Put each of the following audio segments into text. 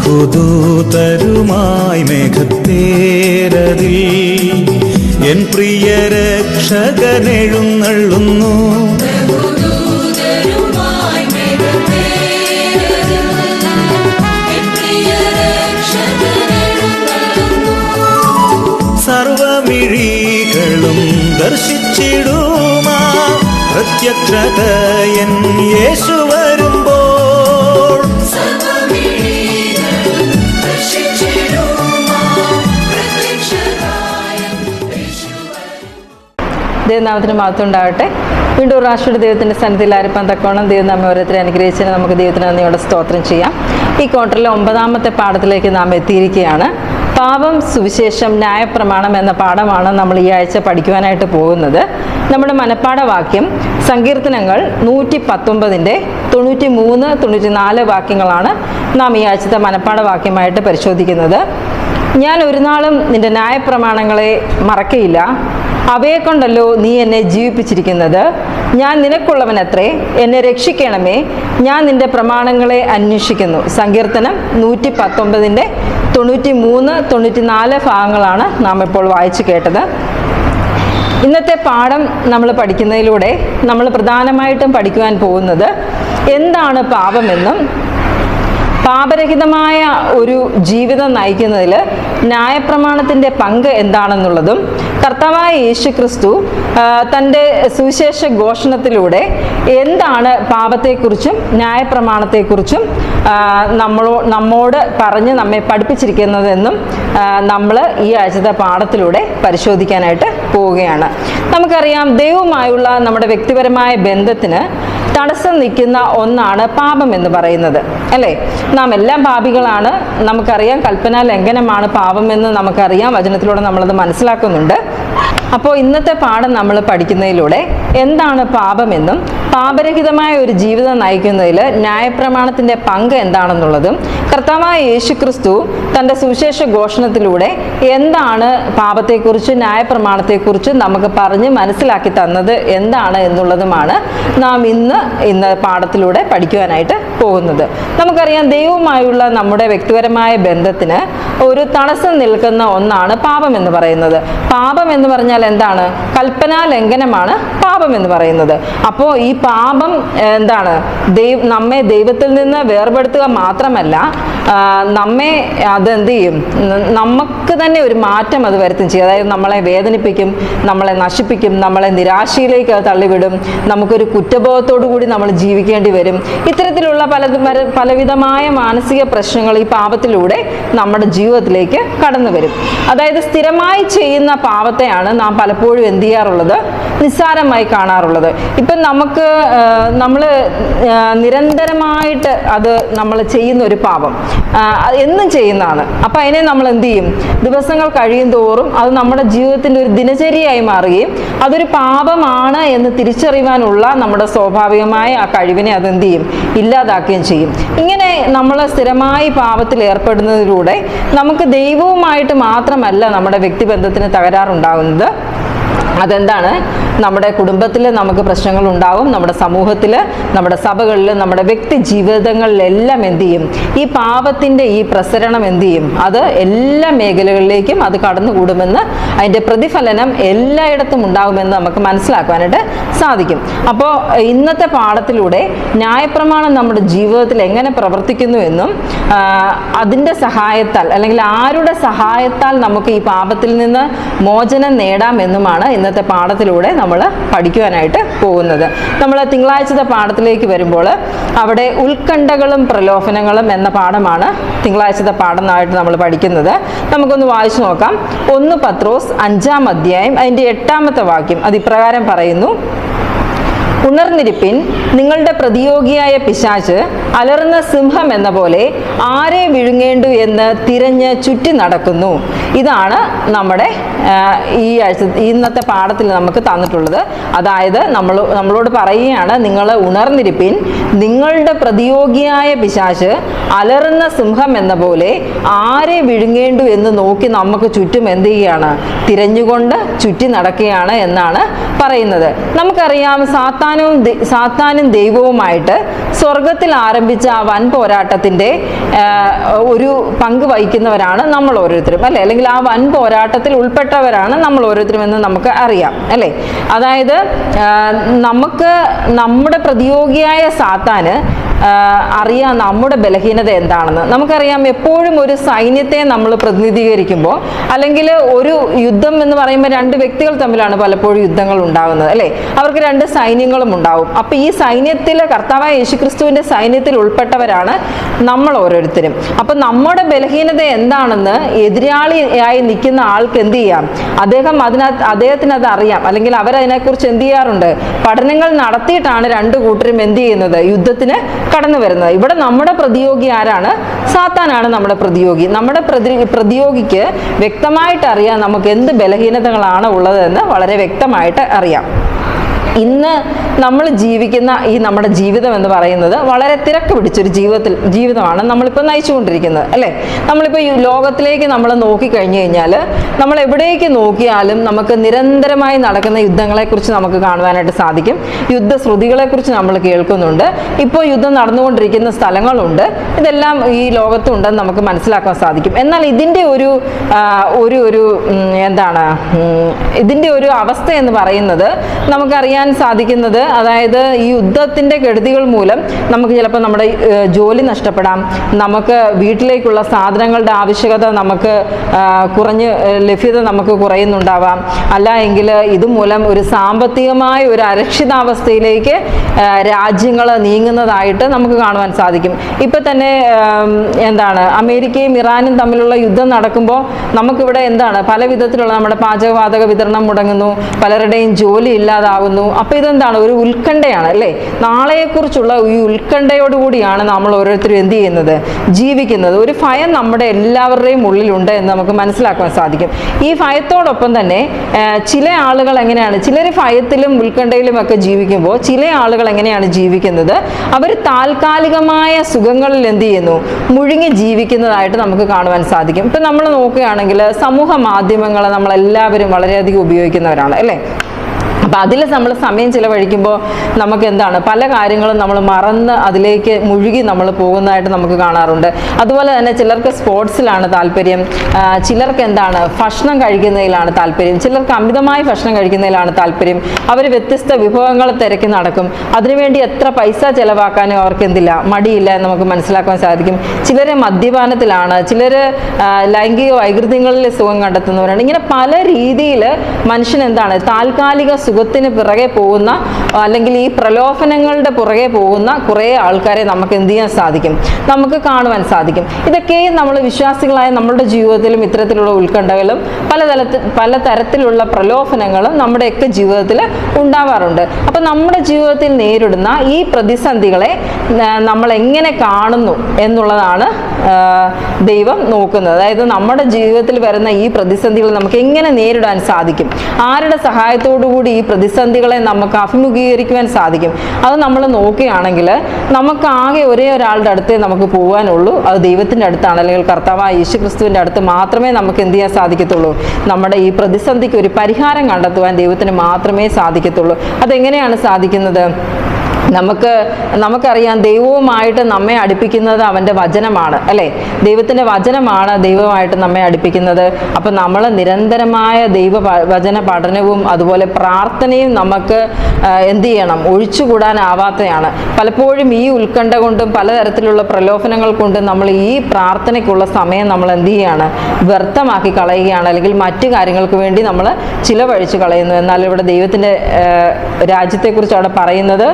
പുതുതരുമായി മേഘത്തേരതിൽ N പ്രിയ രക്ഷകനെഴുന്നള്ളുന്നു. സർവമിഴികളും ദർശിച്ചിടുമാ പ്രത്യക്ഷത N യേശു വരുമ്പോൾ. ദൈവനാമത്തിന് മഹത്വം ഉണ്ടാകട്ടെ. വീണ്ടും ഒരു പ്രാവശ്യം ദൈവത്തിൻ്റെ സന്നിധിയിൽ ആയിരിക്കാൻ തക്കോണം ദൈവം നമ്മെ ഓരോരുത്തരെ അനുഗ്രഹിച്ചതിന് നമുക്ക് ദൈവത്തിന് നന്ദിയോടെ സ്തോത്രം ചെയ്യാം. ഈ ക്വാർട്ടറിലെ 9ാമത്തെ പാഠത്തിലേക്ക് നാം എത്തിയിരിക്കുകയാണ്. പാപം, സുവിശേഷം, ന്യായപ്രമാണം എന്ന പാഠമാണ് നമ്മൾ ഈ ആഴ്ച പഠിക്കുവാനായിട്ട് പോകുന്നത്. നമ്മുടെ മനപ്പാഠവാക്യം സങ്കീർത്തനങ്ങൾ 119-ന്റെ 93, 94 വാക്യങ്ങളാണ് നാം ഈ ആഴ്ചത്തെ മനപ്പാഠവാക്യമായിട്ട് പരിശോധിക്കുന്നത്. ഞാൻ ഒരു നാളും നിന്റെ ന്യായപ്രമാണങ്ങളെ മറക്കയില്ല, അവയെ കൊണ്ടല്ലോ നീ എന്നെ ജീവിപ്പിച്ചിരിക്കുന്നത്. ഞാൻ നിനക്കുള്ളവനത്രേ, എന്നെ രക്ഷിക്കണമേ, ഞാൻ നിന്റെ പ്രമാണങ്ങളെ അന്വേഷിക്കുന്നു. സങ്കീർത്തനം 119-ന്റെ 93, 94 ഭാഗങ്ങളാണ് നാം ഇപ്പോൾ വായിച്ചു കേട്ടത്. ഇന്നത്തെ പാഠം നമ്മൾ പഠിക്കുന്നതിലൂടെ നമ്മൾ പ്രധാനമായിട്ടും പഠിക്കുവാൻ പോകുന്നത് എന്താണ് പാപമെന്നും പാപരഹിതമായ ഒരു ജീവിതം നയിക്കുന്നതിൽ ന്യായപ്രമാണത്തിൻ്റെ പങ്ക് എന്താണെന്നുള്ളതും കർത്താവായ യേശു ക്രിസ്തു തൻ്റെ സുവിശേഷ ഘോഷണത്തിലൂടെ എന്താണ് പാപത്തെക്കുറിച്ചും ന്യായപ്രമാണത്തെക്കുറിച്ചും നമ്മോട് പറഞ്ഞ് നമ്മെ പഠിപ്പിച്ചിരിക്കുന്നതെന്നും നമ്മൾ ഈ ആഴ്ചത്തെ പാഠത്തിലൂടെ പരിശോധിക്കാനായിട്ട് പോവുകയാണ്. നമുക്കറിയാം, ദൈവവുമായുള്ള നമ്മുടെ വ്യക്തിപരമായ ബന്ധത്തിന് തടസ്സം നിൽക്കുന്ന ഒന്നാണ് പാപം എന്ന് പറയുന്നത്, അല്ലേ? നാം എല്ലാം പാപികളാണ്. നമുക്കറിയാം, കൽപ്പനാ ലംഘനമാണ് പാപമെന്ന് നമുക്കറിയാം. വചനത്തിലൂടെ നമ്മളത് മനസ്സിലാക്കുന്നുണ്ട്. അപ്പോൾ ഇന്നത്തെ പാഠം നമ്മൾ പഠിക്കുന്നതിലൂടെ എന്താണ് പാപമെന്നും പാപരഹിതമായ ഒരു ജീവിതം നയിക്കുന്നതിൽ ന്യായപ്രമാണത്തിൻ്റെ പങ്ക് എന്താണെന്നുള്ളതും കർത്താവായ യേശു ക്രിസ്തു തൻ്റെ സുവിശേഷ ഘോഷണത്തിലൂടെ എന്താണ് പാപത്തെക്കുറിച്ച് ന്യായപ്രമാണത്തെക്കുറിച്ച് നമുക്ക് പറഞ്ഞ് മനസ്സിലാക്കി തന്നത് എന്താണ് എന്നുള്ളതുമാണ് നാം ഇന്ന് പാഠത്തിലൂടെ പഠിക്കുവാനായിട്ട് പോകുന്നത്. നമുക്കറിയാം, ദൈവവുമായുള്ള നമ്മുടെ വ്യക്തിപരമായ ബന്ധത്തിന് ഒരു തടസ്സം നിൽക്കുന്ന ഒന്നാണ് പാപം എന്ന് പറയുന്നത്. പാപം എന്ന് പറഞ്ഞാൽ എന്താണ്? കൽപ്പനാ ലംഘനമാണ് പാപം എന്ന് പറയുന്നത്. അപ്പോൾ ഈ പാപം എന്താണ്? നമ്മെ ദൈവത്തിൽ നിന്ന് വേർപെടുത്തുക മാത്രമല്ല, നമ്മെ അതെന്ത് ചെയ്യും? നമുക്ക് തന്നെ ഒരു മാറ്റം അത് വരുത്തും ചെയ്യും. അതായത് നമ്മളെ വേദനിപ്പിക്കും, നമ്മളെ നശിപ്പിക്കും, നമ്മളെ നിരാശയിലേക്ക് തള്ളിവിടും, നമുക്കൊരു കുറ്റബോധത്തോടു കൂടി നമ്മൾ ജീവിക്കേണ്ടി വരും. ഇത്തരത്തിലുള്ള പലവിധമായ മാനസിക പ്രശ്നങ്ങൾ ഈ പാപത്തിലൂടെ നമ്മുടെ ജീവിതത്തിലേക്ക് കടന്നു വരും. അതായത് സ്ഥിരമായി ചെയ്യുന്ന പാപത്തെയാണ് നാം പലപ്പോഴും എന്ത് ചെയ്യാറുള്ളത്? നിസ്സാരമായി കാണാറുള്ളത്. ഇപ്പം നമ്മൾ നിരന്തരമായിട്ട് അത് നമ്മൾ ചെയ്യുന്ന ഒരു പാപം എന്നും ചെയ്യുന്നതാണ്. അപ്പം അതിനെ നമ്മൾ എന്ത് ചെയ്യും? ദിവസങ്ങൾ കഴിയും തോറും അത് നമ്മുടെ ജീവിതത്തിൻ്റെ ഒരു ദിനചര്യയായി മാറുകയും അതൊരു പാപമാണ് എന്ന് തിരിച്ചറിയുവാനുള്ള നമ്മുടെ സ്വാഭാവികമായ ആ കഴിവിനെ അതെന്ത് ചെയ്യും? ഇല്ലാതാക്കുകയും ചെയ്യും. ഇങ്ങനെ നമ്മൾ സ്ഥിരമായി പാപത്തിൽ ഏർപ്പെടുന്നതിലൂടെ നമുക്ക് ദൈവവുമായിട്ട് മാത്രമല്ല നമ്മുടെ വ്യക്തിബന്ധത്തിന് തകരാറുണ്ടാകുന്നത്. അതെന്താണ്? നമ്മുടെ കുടുംബത്തിൽ നമുക്ക് പ്രശ്നങ്ങൾ ഉണ്ടാവും, നമ്മുടെ സമൂഹത്തിൽ, നമ്മുടെ സഭകളിൽ, നമ്മുടെ വ്യക്തി ജീവിതങ്ങളിലെല്ലാം എന്ത് ചെയ്യും? ഈ പാപത്തിൻ്റെ ഈ പ്രസരണം എന്ത് ചെയ്യും? അത് എല്ലാ മേഖലകളിലേക്കും അത് കടന്നുകൂടുമെന്ന്, അതിൻ്റെ പ്രതിഫലനം എല്ലായിടത്തും ഉണ്ടാകുമെന്ന് നമുക്ക് മനസ്സിലാക്കുവാനായിട്ട് സാധിക്കും. അപ്പോൾ ഇന്നത്തെ പാഠത്തിലൂടെ ന്യായപ്രമാണം നമ്മുടെ ജീവിതത്തിൽ എങ്ങനെ പ്രവർത്തിക്കുന്നു എന്നും അതിൻ്റെ സഹായത്താൽ അല്ലെങ്കിൽ ആരുടെ സഹായത്താൽ നമുക്ക് ഈ പാപത്തിൽ നിന്ന് മോചനം നേടാമെന്നുമാണ് ഇന്നത്തെ പാഠത്തിലൂടെ നമ്മൾ പഠിക്കുവാനായിട്ട് പോകുന്നത്. നമ്മൾ തിങ്കളാഴ്ചത്തെ പാഠത്തിലേക്ക് വരുമ്പോൾ അവിടെ ഉത്കണ്ഠകളും പ്രലോഭനങ്ങളും എന്ന പാഠമാണ് തിങ്കളാഴ്ചത്തെ പാഠമായിട്ട് നമ്മൾ പഠിക്കുന്നത്. നമുക്കൊന്ന് വായിച്ചു നോക്കാം. 1 പത്രോസ് 5-ാം അധ്യായം അതിൻ്റെ 8-ാമത്തെ വാക്യം അത് ഇപ്രകാരം പറയുന്നു: ഉണർന്നിരിപ്പിൻ, നിങ്ങളുടെ പ്രതിയോഗിയായ പിശാച് അലറുന്ന സിംഹം എന്ന പോലെ ആരെ വിഴുങ്ങേണ്ടു എന്ന് തിരഞ്ഞ് ചുറ്റി നടക്കുന്നു. ഇതാണ് നമ്മുടെ ഈ ആഴ്ച ഇന്നത്തെ പാഠത്തിൽ നമുക്ക് തന്നിട്ടുള്ളത്. അതായത് നമ്മളോട് പറയുകയാണ്, നിങ്ങൾ ഉണർന്നിരിപ്പിൻ, നിങ്ങളുടെ പ്രതിയോഗിയായ പിശാച് അലറുന്ന സിംഹം എന്ന പോലെ ആരെ വിഴുങ്ങേണ്ടു എന്ന് നോക്കി നമുക്ക് ചുറ്റും എന്ത് ചെയ്യുകയാണ്? തിരഞ്ഞുകൊണ്ട് ചുറ്റി നടക്കുകയാണ് എന്നാണ് പറയുന്നത്. നമുക്കറിയാം, സാത്താൻ സാത്താനും ദൈവവുമായിട്ട് സ്വർഗത്തിൽ ആരംഭിച്ച ആ വൻ പോരാട്ടത്തിൻ്റെ ഒരു പങ്ക് വഹിക്കുന്നവരാണ് നമ്മൾ ഓരോരുത്തരും, അല്ലേ? അല്ലെങ്കിൽ ആ വൻ പോരാട്ടത്തിൽ ഉൾപ്പെട്ടവരാണ് നമ്മൾ ഓരോരുത്തരും എന്ന് നമുക്ക് അറിയാം, അല്ലേ? അതായത് നമുക്ക് നമ്മുടെ പ്രതിയോഗിയായ സാത്താന് അറിയാം നമ്മുടെ ബലഹീനത എന്താണെന്ന്. നമുക്കറിയാം, എപ്പോഴും ഒരു സൈന്യത്തെ നമ്മൾ പ്രതിനിധീകരിക്കുമ്പോൾ, അല്ലെങ്കിൽ ഒരു യുദ്ധം എന്ന് പറയുമ്പോൾ രണ്ട് വ്യക്തികൾ തമ്മിലാണ് പലപ്പോഴും യുദ്ധങ്ങൾ ഉണ്ടാകുന്നത്, അല്ലേ? അവർക്ക് രണ്ട് സൈന്യങ്ങളും ഉണ്ടാവും. അപ്പോൾ ഈ സൈന്യത്തിൽ, കർത്താവായ യേശുക്രിസ്തുവിൻ്റെ സൈന്യത്തിൽ ഉൾപ്പെട്ടവരാണ് നമ്മൾ ഓരോരുത്തരും. അപ്പം നമ്മുടെ ബലഹീനത എന്താണെന്ന് എതിരാളിയായി നിൽക്കുന്ന ആൾക്ക് എന്ത് ചെയ്യാം? അദ്ദേഹത്തിന് അത് അറിയാം, അല്ലെങ്കിൽ അവരതിനെക്കുറിച്ച് എന്ത് ചെയ്യാറുണ്ട്? പഠനങ്ങൾ നടത്തിയിട്ടാണ് രണ്ടു കൂട്ടരും എന്ത് ചെയ്യുന്നത്? യുദ്ധത്തിന് കടന്നു വരുന്നത്. ഇവിടെ നമ്മുടെ പ്രതിയോഗി ആരാണ്? സാത്താനാണ് നമ്മുടെ പ്രതിയോഗി. നമ്മുടെ പ്രതിയോഗിക്ക് വ്യക്തമായിട്ട് അറിയാം നമുക്ക് എന്ത് ബലഹീനതകളാണ് ഉള്ളതെന്ന് വളരെ വ്യക്തമായിട്ട് അറിയാം. ഇന്ന് നമ്മൾ ജീവിക്കുന്ന ഈ നമ്മുടെ ജീവിതം എന്ന് പറയുന്നത് വളരെ തിരക്ക് പിടിച്ചൊരു ജീവിതമാണ് നമ്മളിപ്പോൾ നയിച്ചുകൊണ്ടിരിക്കുന്നത്, അല്ലേ? നമ്മളിപ്പോൾ ഈ ലോകത്തിലേക്ക് നമ്മൾ നോക്കിക്കഴിഞ്ഞു കഴിഞ്ഞാൽ നമ്മൾ എവിടേക്ക് നോക്കിയാലും നമുക്ക് നിരന്തരമായി നടക്കുന്ന യുദ്ധങ്ങളെക്കുറിച്ച് നമുക്ക് കാണുവാനായിട്ട് സാധിക്കും. യുദ്ധശ്രുതികളെക്കുറിച്ച് നമ്മൾ കേൾക്കുന്നുണ്ട്. ഇപ്പോൾ യുദ്ധം നടന്നുകൊണ്ടിരിക്കുന്ന സ്ഥലങ്ങളുണ്ട്. ഇതെല്ലാം ഈ ലോകത്തുണ്ടെന്ന് നമുക്ക് മനസ്സിലാക്കാൻ സാധിക്കും. എന്നാൽ ഇതിൻ്റെ ഇതിൻ്റെ ഒരു അവസ്ഥ എന്ന് പറയുന്നത് നമുക്കറിയാൻ സാധിക്കുന്നത്, അതായത് ഈ യുദ്ധത്തിൻ്റെ കെടുതികൾ മൂലം നമുക്ക് ചിലപ്പോൾ നമ്മുടെ ജോലി നഷ്ടപ്പെടാം, നമുക്ക് വീട്ടിലേക്കുള്ള സാധനങ്ങളുടെ ആവശ്യകത നമുക്ക് ലഭ്യത നമുക്ക് കുറയുന്നുണ്ടാവാം, അല്ല എങ്കിൽ ഇതുമൂലം ഒരു സാമ്പത്തികമായ ഒരു അരക്ഷിതാവസ്ഥയിലേക്ക് രാജ്യങ്ങൾ നീങ്ങുന്നതായിട്ട് നമുക്ക് കാണുവാൻ സാധിക്കും. ഇപ്പം തന്നെ അമേരിക്കയും ഇറാനും തമ്മിലുള്ള യുദ്ധം നടക്കുമ്പോൾ നമുക്കിവിടെ പല വിധത്തിലുള്ള നമ്മുടെ പാചകവാതക വിതരണം മുടങ്ങുന്നു, പലരുടെയും ജോലി ഇല്ലാതാകുന്നു. അപ്പോൾ ഇതെന്താണ്? ഒരു ഉത്കണ്ഠയാണ്, അല്ലേ? നാളെയെക്കുറിച്ചുള്ള ഈ ഉത്കണ്ഠയോടുകൂടിയാണ് നമ്മൾ ഓരോരുത്തരും എന്ത് ചെയ്യുന്നത്? ജീവിക്കുന്നത്. ഒരു ഭയം നമ്മുടെ എല്ലാവരുടെയും ഉള്ളിലുണ്ട് എന്ന് നമുക്ക് മനസ്സിലാക്കാൻ സാധിക്കും. ഈ ഭയത്തോടൊപ്പം തന്നെ ചില ആളുകൾ എങ്ങനെയാണ്? ചിലർ ഭയത്തിലും ഉത്കണ്ഠയിലും ഒക്കെ ജീവിക്കുമ്പോൾ ചില ആളുകൾ എങ്ങനെയാണ് ജീവിക്കുന്നത്? അവർ താൽക്കാലികമായ സുഖങ്ങളിൽ എന്ത് ചെയ്യുന്നു? മുഴുകി ജീവിക്കുന്നതായിട്ട് നമുക്ക് കാണുവാൻ സാധിക്കും. ഇപ്പം നമ്മൾ നോക്കുകയാണെങ്കിൽ സമൂഹ മാധ്യമങ്ങൾ നമ്മളെല്ലാവരും വളരെയധികം ഉപയോഗിക്കുന്നവരാണ്, അല്ലേ? അപ്പം അതിൽ നമ്മൾ സമയം ചിലവഴിക്കുമ്പോൾ നമുക്ക് പല കാര്യങ്ങളും നമ്മൾ മറന്ന് അതിലേക്ക് മുഴുകി നമ്മൾ പോകുന്നതായിട്ട് നമുക്ക് കാണാറുണ്ട്. അതുപോലെ തന്നെ ചിലർക്ക് സ്പോർട്സിലാണ് താല്പര്യം, ചിലർക്ക് ഭക്ഷണം കഴിക്കുന്നതിലാണ് താല്പര്യം, ചിലർക്ക് അമിതമായി ഭക്ഷണം കഴിക്കുന്നതിലാണ് താല്പര്യം. അവർ വ്യത്യസ്ത വിഭവങ്ങൾ തിരക്കി നടക്കും. അതിനുവേണ്ടി എത്ര പൈസ ചിലവാക്കാനും അവർക്ക് മടിയില്ല എന്ന് നമുക്ക് മനസ്സിലാക്കാൻ സാധിക്കും. ചിലർ മദ്യപാനത്തിലാണ്, ചിലർ ലൈംഗിക വൈകൃതങ്ങളിൽ സുഖം കണ്ടെത്തുന്നവരാണ്. ഇങ്ങനെ പല രീതിയിൽ മനുഷ്യൻ താൽക്കാലിക സുഖത്തിന് പിറകെ പോകുന്ന, അല്ലെങ്കിൽ ഈ പ്രലോഭനങ്ങളുടെ പുറകെ പോകുന്ന കുറേ ആൾക്കാരെ നമുക്ക് എന്ത് ചെയ്യാൻ സാധിക്കും? നമുക്ക് കാണുവാൻ സാധിക്കും. ഇതൊക്കെയും നമ്മൾ വിശ്വാസികളായ നമ്മളുടെ ജീവിതത്തിലും ഇത്തരത്തിലുള്ള ഉത്കണ്ഠകളും പല തരത്തിലുള്ള പ്രലോഭനങ്ങളും നമ്മുടെയൊക്കെ ജീവിതത്തിൽ ഉണ്ടാവാറുണ്ട്. അപ്പം നമ്മുടെ ജീവിതത്തിൽ നേരിടുന്ന ഈ പ്രതിസന്ധികളെ നമ്മൾ എങ്ങനെ കാണുന്നു എന്നുള്ളതാണ് ദൈവം നോക്കുന്നത്. അതായത് നമ്മുടെ ജീവിതത്തിൽ വരുന്ന ഈ പ്രതിസന്ധികൾ നമുക്ക് എങ്ങനെ നേരിടാൻ സാധിക്കും? ആരുടെ സഹായത്തോടുകൂടി ഈ പ്രതിസന്ധികളെ നമുക്ക് അഭിമുഖീകരിക്കുവാൻ സാധിക്കും? അത് നമ്മൾ നോക്കുകയാണെങ്കിൽ നമുക്ക് ആകെ ഒരേ ഒരാളുടെ അടുത്തേ നമുക്ക് പോകാനുള്ളൂ. അത് ദൈവത്തിൻ്റെ അടുത്താണ്, അല്ലെങ്കിൽ കർത്താവായ യേശുക്രിസ്തുവിൻ്റെ അടുത്ത് മാത്രമേ നമുക്ക് എന്ത് ചെയ്യാൻ സാധിക്കത്തുള്ളൂ? നമ്മുടെ ഈ പ്രതിസന്ധിക്ക് ഒരു പരിഹാരം കണ്ടെത്തുവാൻ ദൈവത്തിന് മാത്രമേ സാധിക്കത്തുള്ളൂ. അതെങ്ങനെയാണ് സാധിക്കുന്നത്? നമുക്കറിയാം, ദൈവവുമായിട്ട് നമ്മെ അടുപ്പിക്കുന്നത് അവൻ്റെ വചനമാണ്, അല്ലേ? ദൈവത്തിൻ്റെ വചനമാണ് ദൈവമായിട്ട് നമ്മെ അടുപ്പിക്കുന്നത്. അപ്പം നമ്മൾ നിരന്തരമായ വചന പഠനവും അതുപോലെ പ്രാർത്ഥനയും നമുക്ക് എന്ത് ചെയ്യണം? ഒഴിച്ചുകൂടാനാവാത്തതാണ്. പലപ്പോഴും ഈ ഉത്കണ്ഠ കൊണ്ടും പലതരത്തിലുള്ള പ്രലോഭനങ്ങൾ കൊണ്ടും നമ്മൾ ഈ പ്രാർത്ഥനയ്ക്കുള്ള സമയം നമ്മൾ എന്ത് ചെയ്യുകയാണ്? വ്യർത്ഥമാക്കി കളയുകയാണ്, അല്ലെങ്കിൽ മറ്റു കാര്യങ്ങൾക്ക് വേണ്ടി നമ്മൾ ചിലവഴിച്ച് കളയുന്നു. എന്നാൽ ഇവിടെ ദൈവത്തിൻ്റെ രാജ്യത്തെക്കുറിച്ച് അവിടെ പറയുന്നത്,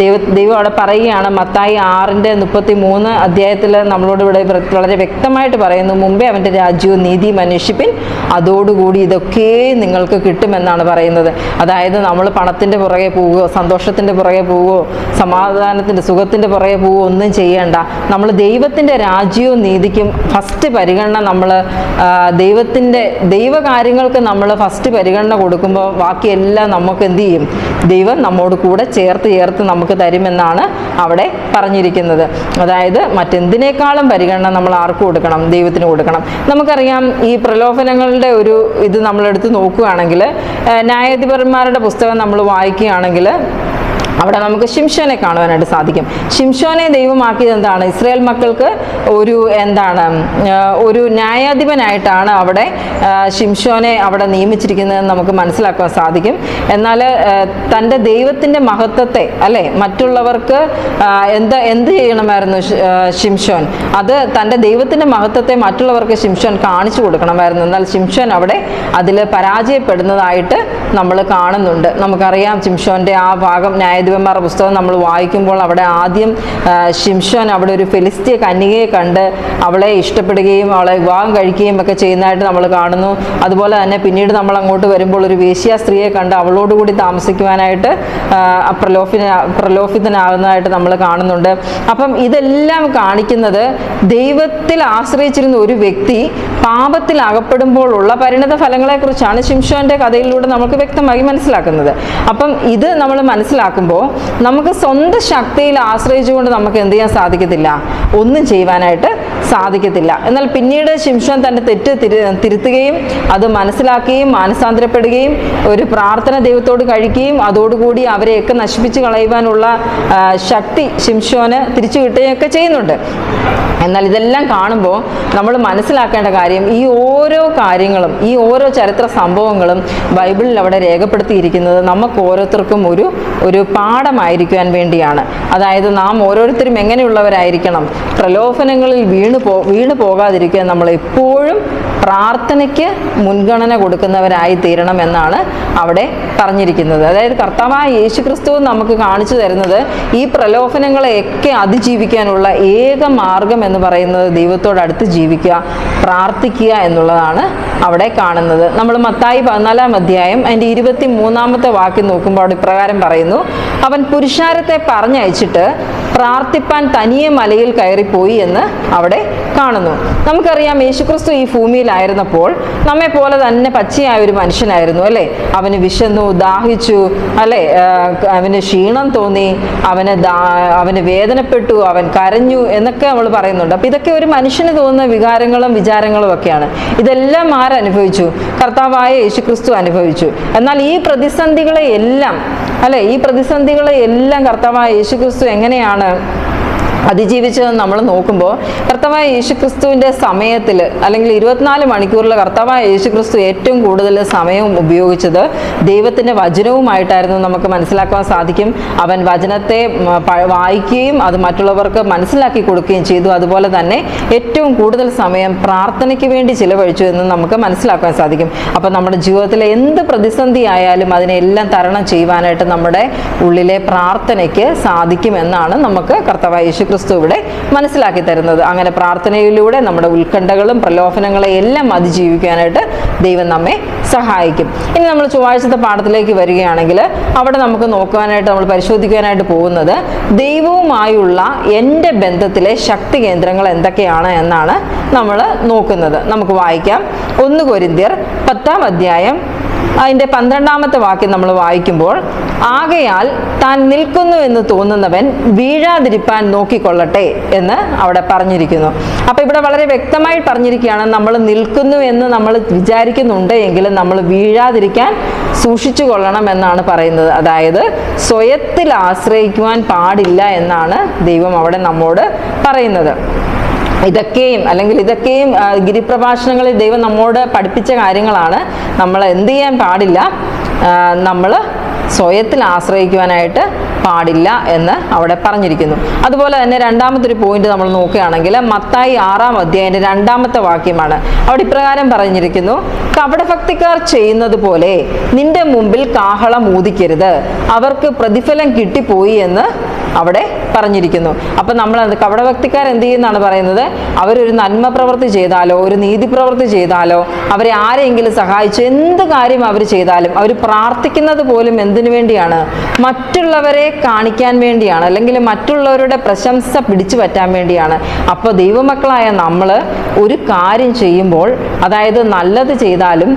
ദൈവം അവിടെ പറയുകയാണ്, മത്തായി 6:33 അധ്യായത്തിൽ നമ്മളോട് ഇവിടെ വളരെ വ്യക്തമായിട്ട് പറയുന്നു, മുമ്പേ അവൻ്റെ രാജ്യവും നീതിയും അന്വേഷിപ്പിൻ, അതോടുകൂടി ഇതൊക്കെ നിങ്ങൾക്ക് കിട്ടുമെന്നാണ് പറയുന്നത്. അതായത് നമ്മൾ പണത്തിൻ്റെ പുറകെ പോവുകയോ സന്തോഷത്തിൻ്റെ പുറകെ പോവുകയോ സമാധാനത്തിൻ്റെ സുഖത്തിൻ്റെ പുറകെ പോവുകയോ ഒന്നും ചെയ്യേണ്ട. നമ്മൾ ദൈവത്തിൻ്റെ രാജ്യവും നീതിക്കും ഫസ്റ്റ് പരിഗണന, നമ്മൾ ദൈവകാര്യങ്ങൾക്ക് നമ്മൾ ഫസ്റ്റ് പരിഗണന കൊടുക്കുമ്പോൾ ബാക്കിയെല്ലാം നമുക്ക് എന്ത് ചെയ്യും? ദൈവം നമ്മോട് കൂടെ ചേർത്ത് നമുക്ക് തരുമെന്നാണ് അവിടെ പറഞ്ഞിരിക്കുന്നത്. അതായത് മറ്റെന്തിനേക്കാളും പരിഗണന നമ്മൾ ആർക്ക് കൊടുക്കണം? ദൈവത്തിന് കൊടുക്കണം. നമുക്കറിയാം, ഈ പ്രലോഭനങ്ങളുടെ ഒരു ഇത് നമ്മളെടുത്ത് നോക്കുകയാണെങ്കിൽ, ന്യായാധിപന്മാരുടെ പുസ്തകം നമ്മൾ വായിക്കുകയാണെങ്കിൽ അവിടെ നമുക്ക് ശിംശോനെ കാണുവാനായിട്ട് സാധിക്കും. ശിംശോനെ ദൈവമാക്കിയത് എന്താണ്? ഇസ്രായേൽ മക്കൾക്ക് ഒരു ന്യായാധിപനായിട്ടാണ് അവിടെ ശിംശോനെ അവിടെ നിയമിച്ചിരിക്കുന്നതെന്ന് നമുക്ക് മനസ്സിലാക്കാൻ സാധിക്കും. എന്നാൽ തൻ്റെ ദൈവത്തിൻ്റെ മഹത്വത്തെ അല്ലെ മറ്റുള്ളവർക്ക് എന്ത് ചെയ്യണമായിരുന്നു ശിംശോൻ? അത് തൻ്റെ ദൈവത്തിൻ്റെ മഹത്വത്തെ മറ്റുള്ളവർക്ക് ശിംശോൻ കാണിച്ചു കൊടുക്കണമായിരുന്നു. എന്നാൽ ശിംശോൻ അവിടെ അതിൽ പരാജയപ്പെടുന്നതായിട്ട് നമ്മൾ കാണുന്നുണ്ട്. നമുക്കറിയാം ശിംശോൻ്റെ ആ ഭാഗം, ന്യായാധിപന്മാരുടെ പുസ്തകം നമ്മൾ വായിക്കുമ്പോൾ അവിടെ ആദ്യം ശിംശോൻ അവിടെ ഒരു ഫെലിസ്തീയ കന്യകയെ കണ്ട് അവളെ ഇഷ്ടപ്പെടുകയും അവളെ വിവാഹം കഴിക്കുകയും ഒക്കെ ചെയ്യുന്നതായിട്ട് നമ്മൾ കാണുന്നു. അതുപോലെ തന്നെ പിന്നീട് നമ്മൾ അങ്ങോട്ട് വരുമ്പോൾ ഒരു വേശ്യാ സ്ത്രീയെ കണ്ട് അവളോടുകൂടി താമസിക്കുവാനായിട്ട് പ്രലോഭിതനാകുന്നതായിട്ട് നമ്മൾ കാണുന്നുണ്ട്. അപ്പം ഇതെല്ലാം കാണിക്കുന്നത് ദൈവത്തിൽ ആശ്രയിച്ചിരുന്ന ഒരു വ്യക്തി പാപത്തിൽ അകപ്പെടുമ്പോഴുള്ള പരിണത ഫലങ്ങളെക്കുറിച്ചാണ് ശിംശോന്റെ കഥയിലൂടെ നമുക്ക് വ്യക്തമായി മനസ്സിലാക്കുന്നത്. അപ്പം ഇത് നമ്മൾ മനസ്സിലാക്കുമ്പോൾ നമുക്ക് സ്വന്തം ശക്തിയിൽ ആശ്രയിച്ചുകൊണ്ട് നമുക്ക് എന്ത് ചെയ്യാൻ സാധിക്കത്തില്ല, ഒന്നും ചെയ്യുവാനായിട്ട് സാധിക്കത്തില്ല. എന്നാൽ പിന്നീട് ശിംശോൻ തൻ്റെ തെറ്റ് തിരുത്തുകയും അത് മനസ്സിലാക്കുകയും മാനസാന്തരപ്പെടുകയും ഒരു പ്രാർത്ഥന ദൈവത്തോട് കഴിക്കുകയും അതോടുകൂടി അവരെയൊക്കെ നശിപ്പിച്ച് കളയുവാനുള്ള ശക്തി ശിംശോന് തിരിച്ചു കിട്ടുകയൊക്കെ ചെയ്യുന്നുണ്ട്. എന്നാൽ ഇതെല്ലാം കാണുമ്പോൾ നമ്മൾ മനസ്സിലാക്കേണ്ട കാര്യം, ഈ ഓരോ കാര്യങ്ങളും ഈ ഓരോ ചരിത്ര സംഭവങ്ങളും ബൈബിളിൽ അവിടെ രേഖപ്പെടുത്തിയിരിക്കുന്നത് നമുക്ക് ഓരോരുത്തർക്കും ഒരു പാഠമായിരിക്കുവാൻ വേണ്ടിയാണ്. അതായത് നാം ഓരോരുത്തരും എങ്ങനെയുള്ളവരായിരിക്കണം, പ്രലോഭനങ്ങളിൽ വീണു പോകാതിരിക്കാൻ നമ്മൾ എപ്പോഴും പ്രാർത്ഥനയ്ക്ക് മുൻഗണന കൊടുക്കുന്നവരായി തീരണം എന്നാണ് അവിടെ പറഞ്ഞിരിക്കുന്നത്. അതായത് കർത്താവായ യേശുക്രിസ്തു നമുക്ക് കാണിച്ചു തരുന്നത് ഈ പ്രലോഭനങ്ങളെയൊക്കെ അതിജീവിക്കാനുള്ള ഏക മാർഗം എന്ന് പറയുന്നത് ദൈവത്തോടടുത്ത് ജീവിക്കുക, പ്രാർത്ഥിക്കുക എന്നുള്ളതാണ് അവിടെ കാണുന്നത്. നമ്മൾ മത്തായി 14-ാം അധ്യായം അതിൻ്റെ 23-ാമത്തെ വാക്യം നോക്കുമ്പോൾ അവിടെ ഇപ്രകാരം പറയുന്നു: അവൻ പുരുഷാരത്തെ പറഞ്ഞയച്ചിട്ട് പ്രാർത്ഥിപ്പാൻ തനിയെ മലയിൽ കയറിപ്പോയി എന്ന് അവിടെ കാണുന്നു. നമുക്കറിയാം യേശുക്രിസ്തു ഈ ഭൂമിയിലായിരുന്നപ്പോൾ നമ്മെ പോലെ തന്നെ പച്ചയായ ഒരു മനുഷ്യനായിരുന്നു അല്ലേ. അവന് വിശന്നു, ദാഹിച്ചു അല്ലേ, അവന് ക്ഷീണം തോന്നി, അവന് വേദനപ്പെട്ടു, അവൻ കരഞ്ഞു എന്നൊക്കെ നമ്മൾ പറയുന്നുണ്ട്. അപ്പം ഇതൊക്കെ ഒരു മനുഷ്യന് തോന്നുന്ന വികാരങ്ങളും വിചാരങ്ങളും ഒക്കെയാണ്. ഇതെല്ലാം ആരനുഭവിച്ചു? കർത്താവായ യേശുക്രിസ്തു അനുഭവിച്ചു. എന്നാൽ ഈ പ്രതിസന്ധികളെയെല്ലാം കർത്താവായ യേശുക്രിസ്തു എങ്ങനെയാണ് അതിജീവിച്ചതെന്ന് നമ്മൾ നോക്കുമ്പോൾ, കർത്താവായ യേശുക്രിസ്തുവിൻ്റെ സമയത്തിൽ അല്ലെങ്കിൽ 24 മണിക്കൂറിൽ കർത്താവായ യേശുക്രിസ്തു ഏറ്റവും കൂടുതൽ സമയവും ഉപയോഗിച്ചത് ദൈവത്തിൻ്റെ വചനവുമായിട്ടായിരുന്നു നമുക്ക് മനസ്സിലാക്കാൻ സാധിക്കും. അവൻ വചനത്തെ വായിക്കുകയും അത് മറ്റുള്ളവർക്ക് മനസ്സിലാക്കി കൊടുക്കുകയും ചെയ്തു. അതുപോലെ തന്നെ ഏറ്റവും കൂടുതൽ സമയം പ്രാർത്ഥനയ്ക്ക് വേണ്ടി ചിലവഴിച്ചു എന്ന് നമുക്ക് മനസ്സിലാക്കാൻ സാധിക്കും. അപ്പം നമ്മുടെ ജീവിതത്തിലെ എന്ത് പ്രതിസന്ധി ആയാലും അതിനെല്ലാം തരണം ചെയ്യുവാനായിട്ട് നമ്മുടെ ഉള്ളിലെ പ്രാർത്ഥനയ്ക്ക് സാധിക്കുമെന്നാണ് നമുക്ക് കർത്താവായ യേശുക്രിസ്തു ഇവിടെ മനസ്സിലാക്കി തരുന്നത്. അങ്ങനെ പ്രാർത്ഥനയിലൂടെ നമ്മുടെ ഉത്കണ്ഠകളും പ്രലോഭനങ്ങളെയും എല്ലാം അതിജീവിക്കാനായിട്ട് ദൈവം നമ്മെ സഹായിക്കും. ഇനി നമ്മൾ ചൊവ്വാഴ്ചത്തെ പാഠത്തിലേക്ക് വരികയാണെങ്കിൽ അവിടെ നമുക്ക് നോക്കുവാനായിട്ട്, നമ്മൾ പരിശോധിക്കാനായിട്ട് പോകുന്നത് ദൈവവുമായുള്ള എൻ്റെ ബന്ധത്തിലെ ശക്തി കേന്ദ്രങ്ങൾ എന്തൊക്കെയാണ് എന്നാണ് നമ്മൾ നോക്കുന്നത്. നമുക്ക് വായിക്കാം. 1 കൊരിന്ത്യർ 10-ാം അധ്യായം അതിൻ്റെ 12-ാമത്തെ വാക്യം നമ്മൾ വായിക്കുമ്പോൾ, ആകയാൽ താൻ നിൽക്കുന്നു എന്ന് തോന്നുന്നവൻ വീഴാതിരിപ്പാൻ നോക്കിക്കൊള്ളട്ടെ എന്ന് അവിടെ പറഞ്ഞിരിക്കുന്നു. അപ്പോൾ ഇവിടെ വളരെ വ്യക്തമായി പറഞ്ഞിരിക്കുകയാണ്, നമ്മൾ നിൽക്കുന്നു എന്ന് നമ്മൾ വിചാരിക്കുന്നുണ്ട് എങ്കിലും നമ്മൾ വീഴാതിരിക്കാൻ സൂക്ഷിച്ചു കൊള്ളണം എന്നാണ് പറയുന്നത്. അതായത് സ്വയത്തിൽ ആശ്രയിക്കുവാൻ പാടില്ല എന്നാണ് ദൈവം അവിടെ നമ്മോട് പറയുന്നത്. ഇതൊക്കെയും ഗിരിപ്രഭാഷണങ്ങളിൽ ദൈവം നമ്മോട് പഠിപ്പിച്ച കാര്യങ്ങളാണ്. നമ്മൾ എന്ത് ചെയ്യാൻ പാടില്ല, നമ്മൾ സ്വയത്തിൽ ആശ്രയിക്കുവാനായിട്ട് പാടില്ല എന്ന് അവിടെ പറഞ്ഞിരിക്കുന്നു. അതുപോലെ തന്നെ രണ്ടാമത്തെ പോയിന്റ് നമ്മൾ നോക്കുകയാണെങ്കിൽ മത്തായി 6-ാം അധ്യായത്തിന്റെ 2-ാമത്തെ വാക്യമാണ്. അവിടെ ഇപ്രകാരം പറഞ്ഞിരിക്കുന്നു: കപടഭക്തിക്കാർ ചെയ്യുന്നത് പോലെ നിന്റെ മുമ്പിൽ കാഹളം ഊതിക്കരുത്, അവർക്ക് പ്രതിഫലം കിട്ടിപ്പോയി എന്ന് അവിടെ പറഞ്ഞിരിക്കുന്നു. അപ്പം നമ്മൾ കപടഭക്തിക്കാർ എന്ത് ചെയ്യുന്നതാണ് പറയുന്നത്? അവരൊരു നന്മ പ്രവൃത്തി ചെയ്താലോ ഒരു നീതി പ്രവൃത്തി ചെയ്താലോ അവരെ ആരെങ്കിലും സഹായിച്ച് എന്ത് കാര്യം അവർ ചെയ്താലും അവർ പ്രാർത്ഥിക്കുന്നത് പോലും എന്തിനു വേണ്ടിയാണ്? മറ്റുള്ളവരെ കാണിക്കാൻ വേണ്ടിയാണ്, അല്ലെങ്കിൽ മറ്റുള്ളവരുടെ പ്രശംസ പിടിച്ചു പറ്റാൻ വേണ്ടിയാണ്. അപ്പോൾ ദൈവമക്കളായ നമ്മൾ ഒരു കാര്യം ചെയ്യുമ്പോൾ, അതായത് നല്ലത് ചെയ്താലും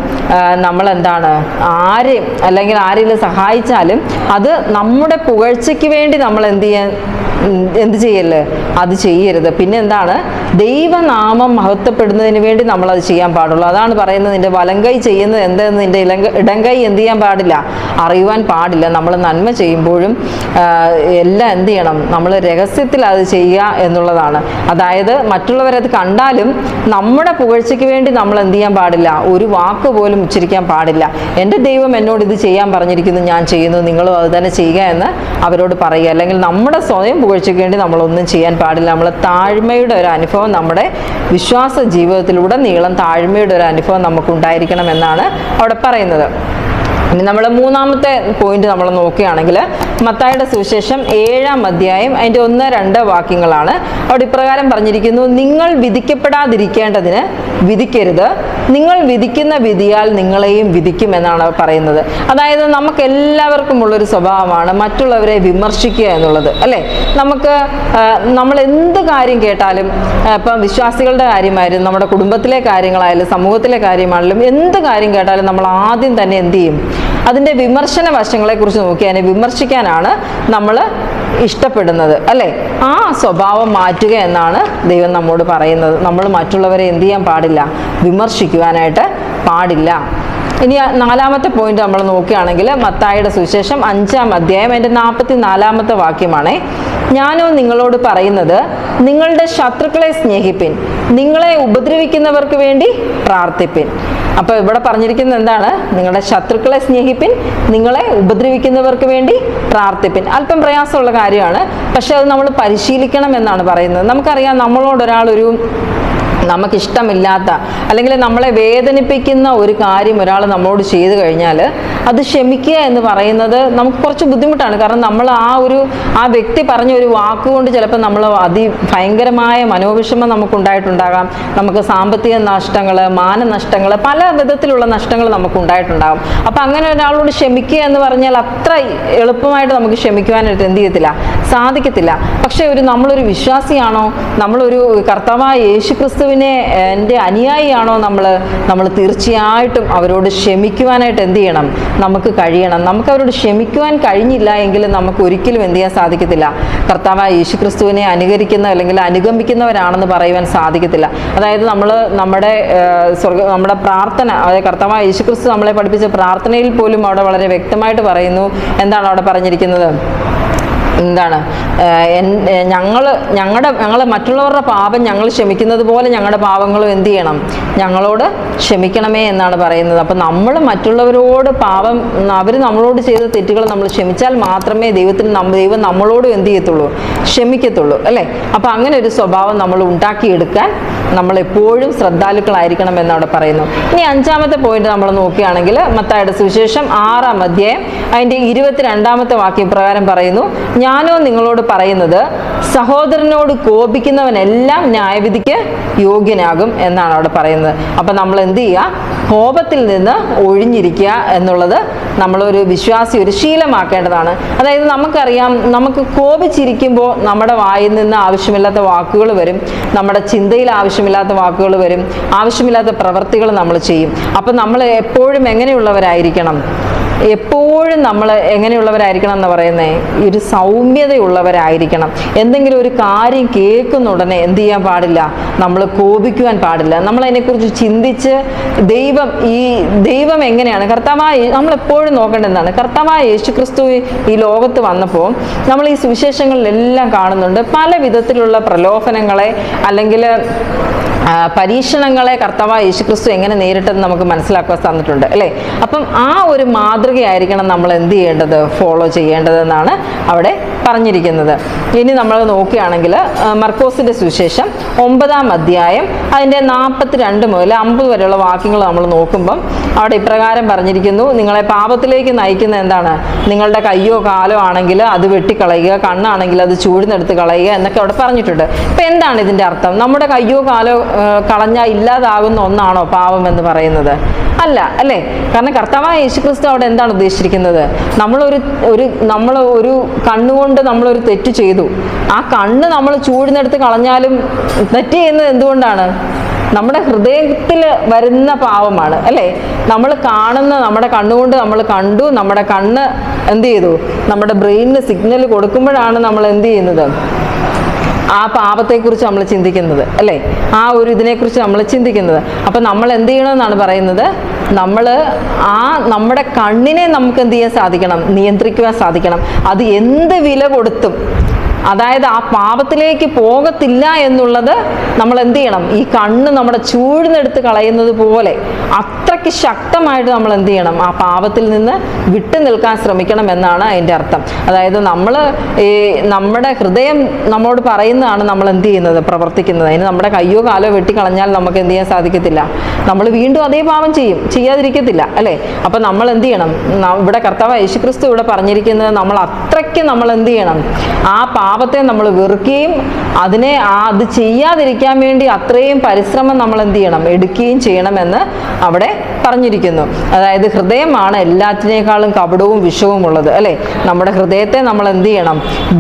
നമ്മൾ എന്താണ്, ആരെങ്കിലും സഹായിച്ചാലും അത് നമ്മുടെ പുകഴ്ചയ്ക്ക് വേണ്ടി നമ്മൾ എന്ത് ചെയ്യാൻ എന്ത് ചെയ്യല്ലേ, അത് ചെയ്യരുത്. പിന്നെ എന്താണ്, ദൈവനാമം മഹത്വപ്പെടുന്നതിന് വേണ്ടി നമ്മളത് ചെയ്യാൻ പാടുള്ളൂ. അതാണ് പറയുന്നത്, നിന്റെ വലങ്കൈ ചെയ്യുന്നത് എന്തെന്ന് നിന്റെ ഇടങ്കൈ എന്ത് ചെയ്യാൻ പാടില്ല, അറിയുവാൻ പാടില്ല. നമ്മൾ നന്മ ചെയ്യുമ്പോഴും എല്ലാം എന്ത് ചെയ്യണം, നമ്മൾ രഹസ്യത്തിൽ അത് ചെയ്യുക എന്നുള്ളതാണ്. അതായത് മറ്റുള്ളവരത് കണ്ടാലും നമ്മുടെ പുകഴ്ചയ്ക്ക് വേണ്ടി നമ്മൾ എന്ത് ചെയ്യാൻ പാടില്ല, ഒരു വാക്ക് പോലും ഉച്ചരിക്കാൻ പാടില്ല. എൻ്റെ ദൈവം എന്നോട് ഇത് ചെയ്യാൻ പറഞ്ഞിരിക്കുന്നു, ഞാൻ ചെയ്യുന്നു, നിങ്ങളും അത് തന്നെ ചെയ്യുക എന്ന് അവരോട് പറയുക. അല്ലെങ്കിൽ നമ്മുടെ സ്വയം പുകഴ്ചയ്ക്ക് വേണ്ടി നമ്മളൊന്നും ചെയ്യാൻ പാടില്ല. നമ്മൾ താഴ്മയുടെ ഒരു അനുഭവം നമ്മുടെ വിശ്വാസ ജീവിതത്തിലൂടെ നീളം താഴ്മയുടെ ഒരു അനുഭവം നമുക്കുണ്ടായിരിക്കണം എന്നാണ് അവിടെ പറയുന്നത്. ഇനി നമ്മൾ മൂന്നാമത്തെ പോയിന്റ് നമ്മൾ നോക്കുകയാണെങ്കിൽ മത്തായിയുടെ സുവിശേഷം 7-ാം അധ്യായം അതിൻ്റെ 1-2 വാക്യങ്ങളാണ്. അവിടെ ഇപ്രകാരം പറഞ്ഞിരിക്കുന്നു, നിങ്ങൾ വിധിക്കപ്പെടാതിരിക്കേണ്ടതിന് വിധിക്കരുത്, നിങ്ങൾ വിധിക്കുന്ന വിധിയാൽ നിങ്ങളെയും വിധിക്കും എന്നാണ് പറയുന്നത്. അതായത് നമുക്ക് എല്ലാവർക്കും ഉള്ളൊരു സ്വഭാവമാണ് മറ്റുള്ളവരെ വിമർശിക്കുക എന്നുള്ളത്, അല്ലേ? നമ്മൾ എന്ത് കാര്യം കേട്ടാലും, ഇപ്പം വിശ്വാസികളുടെ കാര്യമായാലും നമ്മുടെ കുടുംബത്തിലെ കാര്യങ്ങളായാലും സമൂഹത്തിലെ കാര്യമാണെങ്കിലും എന്ത് കാര്യം കേട്ടാലും നമ്മൾ ആദ്യം തന്നെ എന്ത് ചെയ്യും, അതിൻ്റെ വിമർശന വശങ്ങളെക്കുറിച്ച് നോക്കി അതിനെ വിമർശിക്കാനാണ് നമ്മൾ ഇഷ്ടപ്പെടുന്നത്, അല്ലേ? ആ സ്വഭാവം മാറ്റുക എന്നാണ് ദൈവം നമ്മോട് പറയുന്നത്. നമ്മൾ മറ്റുള്ളവരെ എന്ത് ചെയ്യാൻ പാടില്ല, വിമർശിക്കുവാനായിട്ട് പാടില്ല. ഇനി 4-ാമത്തെ പോയിന്റ് നമ്മൾ നോക്കുകയാണെങ്കിൽ മത്തായിയുടെ സുവിശേഷം 5-ാം അധ്യായം അതിൻ്റെ 44-ാമത്തെ വാക്യമാണ്, ഞാനോ നിങ്ങളോട് പറയുന്നത് നിങ്ങളുടെ ശത്രുക്കളെ സ്നേഹിപ്പിൻ, നിങ്ങളെ ഉപദ്രവിക്കുന്നവർക്ക് വേണ്ടി പ്രാർത്ഥിപ്പിൻ. അപ്പോൾ ഇവിടെ പറഞ്ഞിരിക്കുന്നത് എന്താണ്, നിങ്ങളുടെ ശത്രുക്കളെ സ്നേഹിപ്പിൻ, നിങ്ങളെ ഉപദ്രവിക്കുന്നവർക്ക് വേണ്ടി പ്രാർത്ഥിപ്പിൻ. അല്പം പ്രയാസമുള്ള കാര്യമാണ്, പക്ഷെ അത് നമ്മൾ പരിശീലിക്കണം എന്നാണ് പറയുന്നത്. നമുക്കറിയാം, നമ്മളോടൊരാളൊരു നമുക്കിഷ്ടമില്ലാത്ത അല്ലെങ്കിൽ നമ്മളെ വേദനിപ്പിക്കുന്ന ഒരു കാര്യം ഒരാൾ നമ്മളോട് ചെയ്തു കഴിഞ്ഞാൽ അത് ക്ഷമിക്കുക എന്ന് പറയുന്നത് നമുക്ക് കുറച്ച് ബുദ്ധിമുട്ടാണ്. കാരണം നമ്മൾ ആ വ്യക്തി പറഞ്ഞ ഒരു വാക്കുകൊണ്ട് ചിലപ്പോൾ നമ്മൾ ഭയങ്കരമായ മനോവിഷമം നമുക്കുണ്ടായിട്ടുണ്ടാകാം. നമുക്ക് സാമ്പത്തിക നഷ്ടങ്ങൾ, മാനനഷ്ടങ്ങൾ, പല വിധത്തിലുള്ള നഷ്ടങ്ങൾ നമുക്കുണ്ടായിട്ടുണ്ടാകും. അപ്പം അങ്ങനെ ഒരാളോട് ക്ഷമിക്കുക എന്ന് പറഞ്ഞാൽ അത്ര എളുപ്പമായിട്ട് നമുക്ക് ക്ഷമിക്കുവാനായിട്ട് എന്ത് ചെയ്യത്തില്ല, സാധിക്കത്തില്ല. പക്ഷേ നമ്മളൊരു വിശ്വാസിയാണോ, നമ്മളൊരു കർത്താവായ യേശുക്രിസ്തുവിനെ എൻ്റെ അനുയായിയാണോ നമ്മൾ തീർച്ചയായിട്ടും അവരോട് ക്ഷമിക്കുവാനായിട്ട് എന്ത് ചെയ്യണം, നമുക്ക് കഴിയണം. നമുക്ക് അവരോട് ക്ഷമിക്കുവാൻ കഴിഞ്ഞില്ല എങ്കിൽ നമുക്ക് ഒരിക്കലും എന്ത് ചെയ്യാൻ സാധിക്കത്തില്ല, കർത്താവായ യേശുക്രിസ്തുവിനെ അനുകരിക്കുന്ന അല്ലെങ്കിൽ അനുഗമിക്കുന്നവരാണെന്ന് പറയുവാൻ സാധിക്കത്തില്ല. അതായത് നമ്മുടെ പ്രാർത്ഥന, അതായത് കർത്താവായ യേശുക്രിസ്തു നമ്മളെ പഠിപ്പിച്ച പ്രാർത്ഥനയിൽ പോലും അവിടെ വളരെ വ്യക്തമായിട്ട് പറയുന്നു. എന്താണ് അവിടെ പറഞ്ഞിരിക്കുന്നത്, എന്താണ്, ഞങ്ങൾ മറ്റുള്ളവരുടെ പാപം ഞങ്ങൾ ക്ഷമിക്കുന്നത് പോലെ ഞങ്ങളുടെ പാപങ്ങളും എന്ത് ചെയ്യണം, ഞങ്ങളോട് ക്ഷമിക്കണമേ എന്നാണ് പറയുന്നത്. അപ്പം നമ്മൾ മറ്റുള്ളവരോട് അവർ നമ്മളോട് ചെയ്ത തെറ്റുകൾ നമ്മൾ ക്ഷമിച്ചാൽ മാത്രമേ ദൈവം നമ്മളോടും എന്ത് ചെയ്യത്തുള്ളൂ, ക്ഷമിക്കത്തുള്ളൂ, അല്ലേ? അപ്പം അങ്ങനെ ഒരു സ്വഭാവം നമ്മൾ ഉണ്ടാക്കിയെടുക്കാൻ നമ്മൾ എപ്പോഴും ശ്രദ്ധാലുക്കളായിരിക്കണം എന്നവിടെ പറയുന്നു. ഇനി 5-ാമത്തെ പോയിന്റ് നമ്മൾ നോക്കുകയാണെങ്കിൽ മത്തായിയുടെ സുവിശേഷം 6-ാം അധ്യായം അതിൻ്റെ 22-ാമത്തെ വാക്യം പ്രകാരം പറയുന്നു, ഞാനോ നിങ്ങളോട് പറയുന്നത് സഹോദരനോട് കോപിക്കുന്നവനെല്ലാം ന്യായവിധിക്ക് യോഗ്യനാകും എന്നാണ് അവിടെ പറയുന്നത്. അപ്പം നമ്മൾ എന്ത് ചെയ്യുക, കോപത്തിൽ നിന്ന് ഒഴിഞ്ഞിരിക്കുക എന്നുള്ളത് നമ്മളൊരു വിശ്വാസി ഒരു ശീലമാക്കേണ്ടതാണ്. അതായത് നമുക്കറിയാം, നമുക്ക് കോപിച്ചിരിക്കുമ്പോൾ നമ്മുടെ വായിൽ നിന്ന് ആവശ്യമില്ലാത്ത വാക്കുകൾ വരും, നമ്മുടെ ചിന്തയിൽ ആവശ്യമില്ലാത്ത വാക്കുകൾ വരും, ആവശ്യമില്ലാത്ത പ്രവൃത്തികൾ നമ്മൾ ചെയ്യും. അപ്പം നമ്മൾ എപ്പോഴും എങ്ങനെയുള്ളവരായിരിക്കണം, എപ്പോഴും നമ്മൾ എങ്ങനെയുള്ളവരായിരിക്കണം എന്ന് പറയുന്നത്, ഒരു സൗമ്യതയുള്ളവരായിരിക്കണം. എന്തെങ്കിലും ഒരു കാര്യം കേൾക്കുന്ന ഉടനെ എന്ത് ചെയ്യാൻ പാടില്ല, നമ്മൾ കോപിക്കുവാൻ പാടില്ല. നമ്മളതിനെക്കുറിച്ച് ചിന്തിച്ച് ദൈവം എങ്ങനെയാണ് നമ്മളെപ്പോഴും നോക്കേണ്ടത് എന്താണ്, കർത്താവായ യേശുക്രിസ്തു ഈ ലോകത്ത് വന്നപ്പോൾ നമ്മൾ ഈ സുവിശേഷങ്ങളിലെല്ലാം കാണുന്നുണ്ട് പല വിധത്തിലുള്ള പ്രലോഭനങ്ങളെ അല്ലെങ്കിൽ പരീക്ഷണങ്ങളെ കർത്താവായ യേശുക്രിസ്തു എങ്ങനെ നേരിട്ടെന്ന് നമുക്ക് മനസ്സിലാക്കാൻ തന്നിട്ടുണ്ട്, അല്ലേ? അപ്പം ആ ഒരു മാതൃകയായിരിക്കണം നമ്മൾ എന്ത് ചെയ്യേണ്ടത്, ഫോളോ ചെയ്യേണ്ടതെന്നാണ് അവിടെ പറഞ്ഞിരിക്കുന്നത്. ഇനി നമ്മൾ നോക്കുകയാണെങ്കിൽ മർക്കോസിൻ്റെ സുവിശേഷം 9-ാം അധ്യായം അതിൻ്റെ 42 മുതൽ 50 വരെയുള്ള വാക്യങ്ങൾ നമ്മൾ നോക്കുമ്പം അവിടെ ഇപ്രകാരം പറഞ്ഞിരിക്കുന്നു, നിങ്ങളെ പാപത്തിലേക്ക് നയിക്കുന്ന എന്താണ്, നിങ്ങളുടെ കയ്യോ കാലോ ആണെങ്കിൽ അത് വെട്ടിക്കളയുക, കണ്ണാണെങ്കിൽ അത് ചൂഴ്ന്നെടുത്ത് കളയുക എന്നൊക്കെ അവിടെ പറഞ്ഞിട്ടുണ്ട്. ഇപ്പം എന്താണ് ഇതിൻ്റെ അർത്ഥം? നമ്മുടെ കയ്യോ കാലോ കളഞ്ഞാൽ ഇല്ലാതാകുന്ന ഒന്നാണോ പാപം എന്ന് പറയുന്നത്? അല്ല, അല്ലേ? കാരണം കർത്താവായ യേശുക്രിസ്തു അവിടെ എന്താണ് ഉദ്ദേശിച്ചിരിക്കുന്നത്, നമ്മൾ ഒരു കണ്ണുകൊണ്ട് നമ്മളൊരു തെറ്റ് ചെയ്തു, ആ കണ്ണ് നമ്മൾ ചൂഴ്ന്നെടുത്ത് കളഞ്ഞാലും തെറ്റ് ചെയ്യുന്നത് എന്തുകൊണ്ടാണ്, നമ്മുടെ ഹൃദയത്തിൽ വരുന്ന പാപമാണ്, അല്ലേ? നമ്മൾ കാണുന്ന, നമ്മുടെ കണ്ണുകൊണ്ട് നമ്മൾ കണ്ടു, നമ്മുടെ കണ്ണ് എന്ത് ചെയ്തു, നമ്മുടെ ബ്രെയിനിന് സിഗ്നൽ കൊടുക്കുമ്പോഴാണ് നമ്മൾ എന്ത് ചെയ്യുന്നത്, ആ പാപത്തെക്കുറിച്ച് നമ്മൾ ചിന്തിക്കുന്നത്, അല്ലേ? ആ ഒരു ഇതിനെക്കുറിച്ച് നമ്മൾ ചിന്തിക്കുന്നത്. അപ്പം നമ്മൾ എന്ത് ചെയ്യണമെന്നാണ് പറയുന്നത്, നമ്മൾ നമ്മുടെ കണ്ണിനെ നമുക്ക് എന്ത് ചെയ്യാൻ സാധിക്കണം, നിയന്ത്രിക്കുവാൻ സാധിക്കണം. അത് എന്ത് വില കൊടുത്തും, അതായത് ആ പാപത്തിലേക്ക് പോകത്തില്ല എന്നുള്ളത് നമ്മൾ എന്ത് ചെയ്യണം, ഈ കണ്ണ് നമ്മുടെ ചൂഴ്ന്നെടുത്ത് കളയുന്നത് പോലെ അത്രയ്ക്ക് ശക്തമായിട്ട് നമ്മൾ എന്ത് ചെയ്യണം, ആ പാപത്തിൽ നിന്ന് വിട്ടു നിൽക്കാൻ ശ്രമിക്കണം എന്നാണ് അതിൻ്റെ അർത്ഥം. അതായത് നമ്മുടെ ഹൃദയം നമ്മോട് പറയുന്നതാണ് നമ്മൾ എന്ത് ചെയ്യുന്നത്, പ്രവർത്തിക്കുന്നത്. അതിന് നമ്മുടെ കയ്യോ കാലോ വെട്ടിക്കളഞ്ഞാൽ നമുക്ക് എന്ത് ചെയ്യാൻ സാധിക്കത്തില്ല, നമ്മൾ വീണ്ടും അതേ പാപം ചെയ്യാതിരിക്കത്തില്ല, അല്ലേ? അപ്പം നമ്മൾ എന്ത് ചെയ്യണം, ഇവിടെ കർത്താവ് യേശുക്രിസ്തു ഇവിടെ പറഞ്ഞിരിക്കുന്നത്, നമ്മൾ അത്രയ്ക്ക് നമ്മൾ എന്ത് ചെയ്യണം, ആ പാപത്തെ നമ്മൾ വെറുക്കുകയും അത് ചെയ്യാതിരിക്കാൻ വേണ്ടി അത്രയും പരിശ്രമം നമ്മൾ എന്ത് ചെയ്യണം, എടുക്കുകയും ചെയ്യണമെന്ന് അവിടെ പറഞ്ഞിരിക്കുന്നു. അതായത് ഹൃദയമാണ് എല്ലാറ്റിനേക്കാളും കപടവും വിഷവും ഉള്ളത്, അല്ലേ? നമ്മുടെ ഹൃദയത്തെ നമ്മൾ എന്ത് ചെയ്യണം,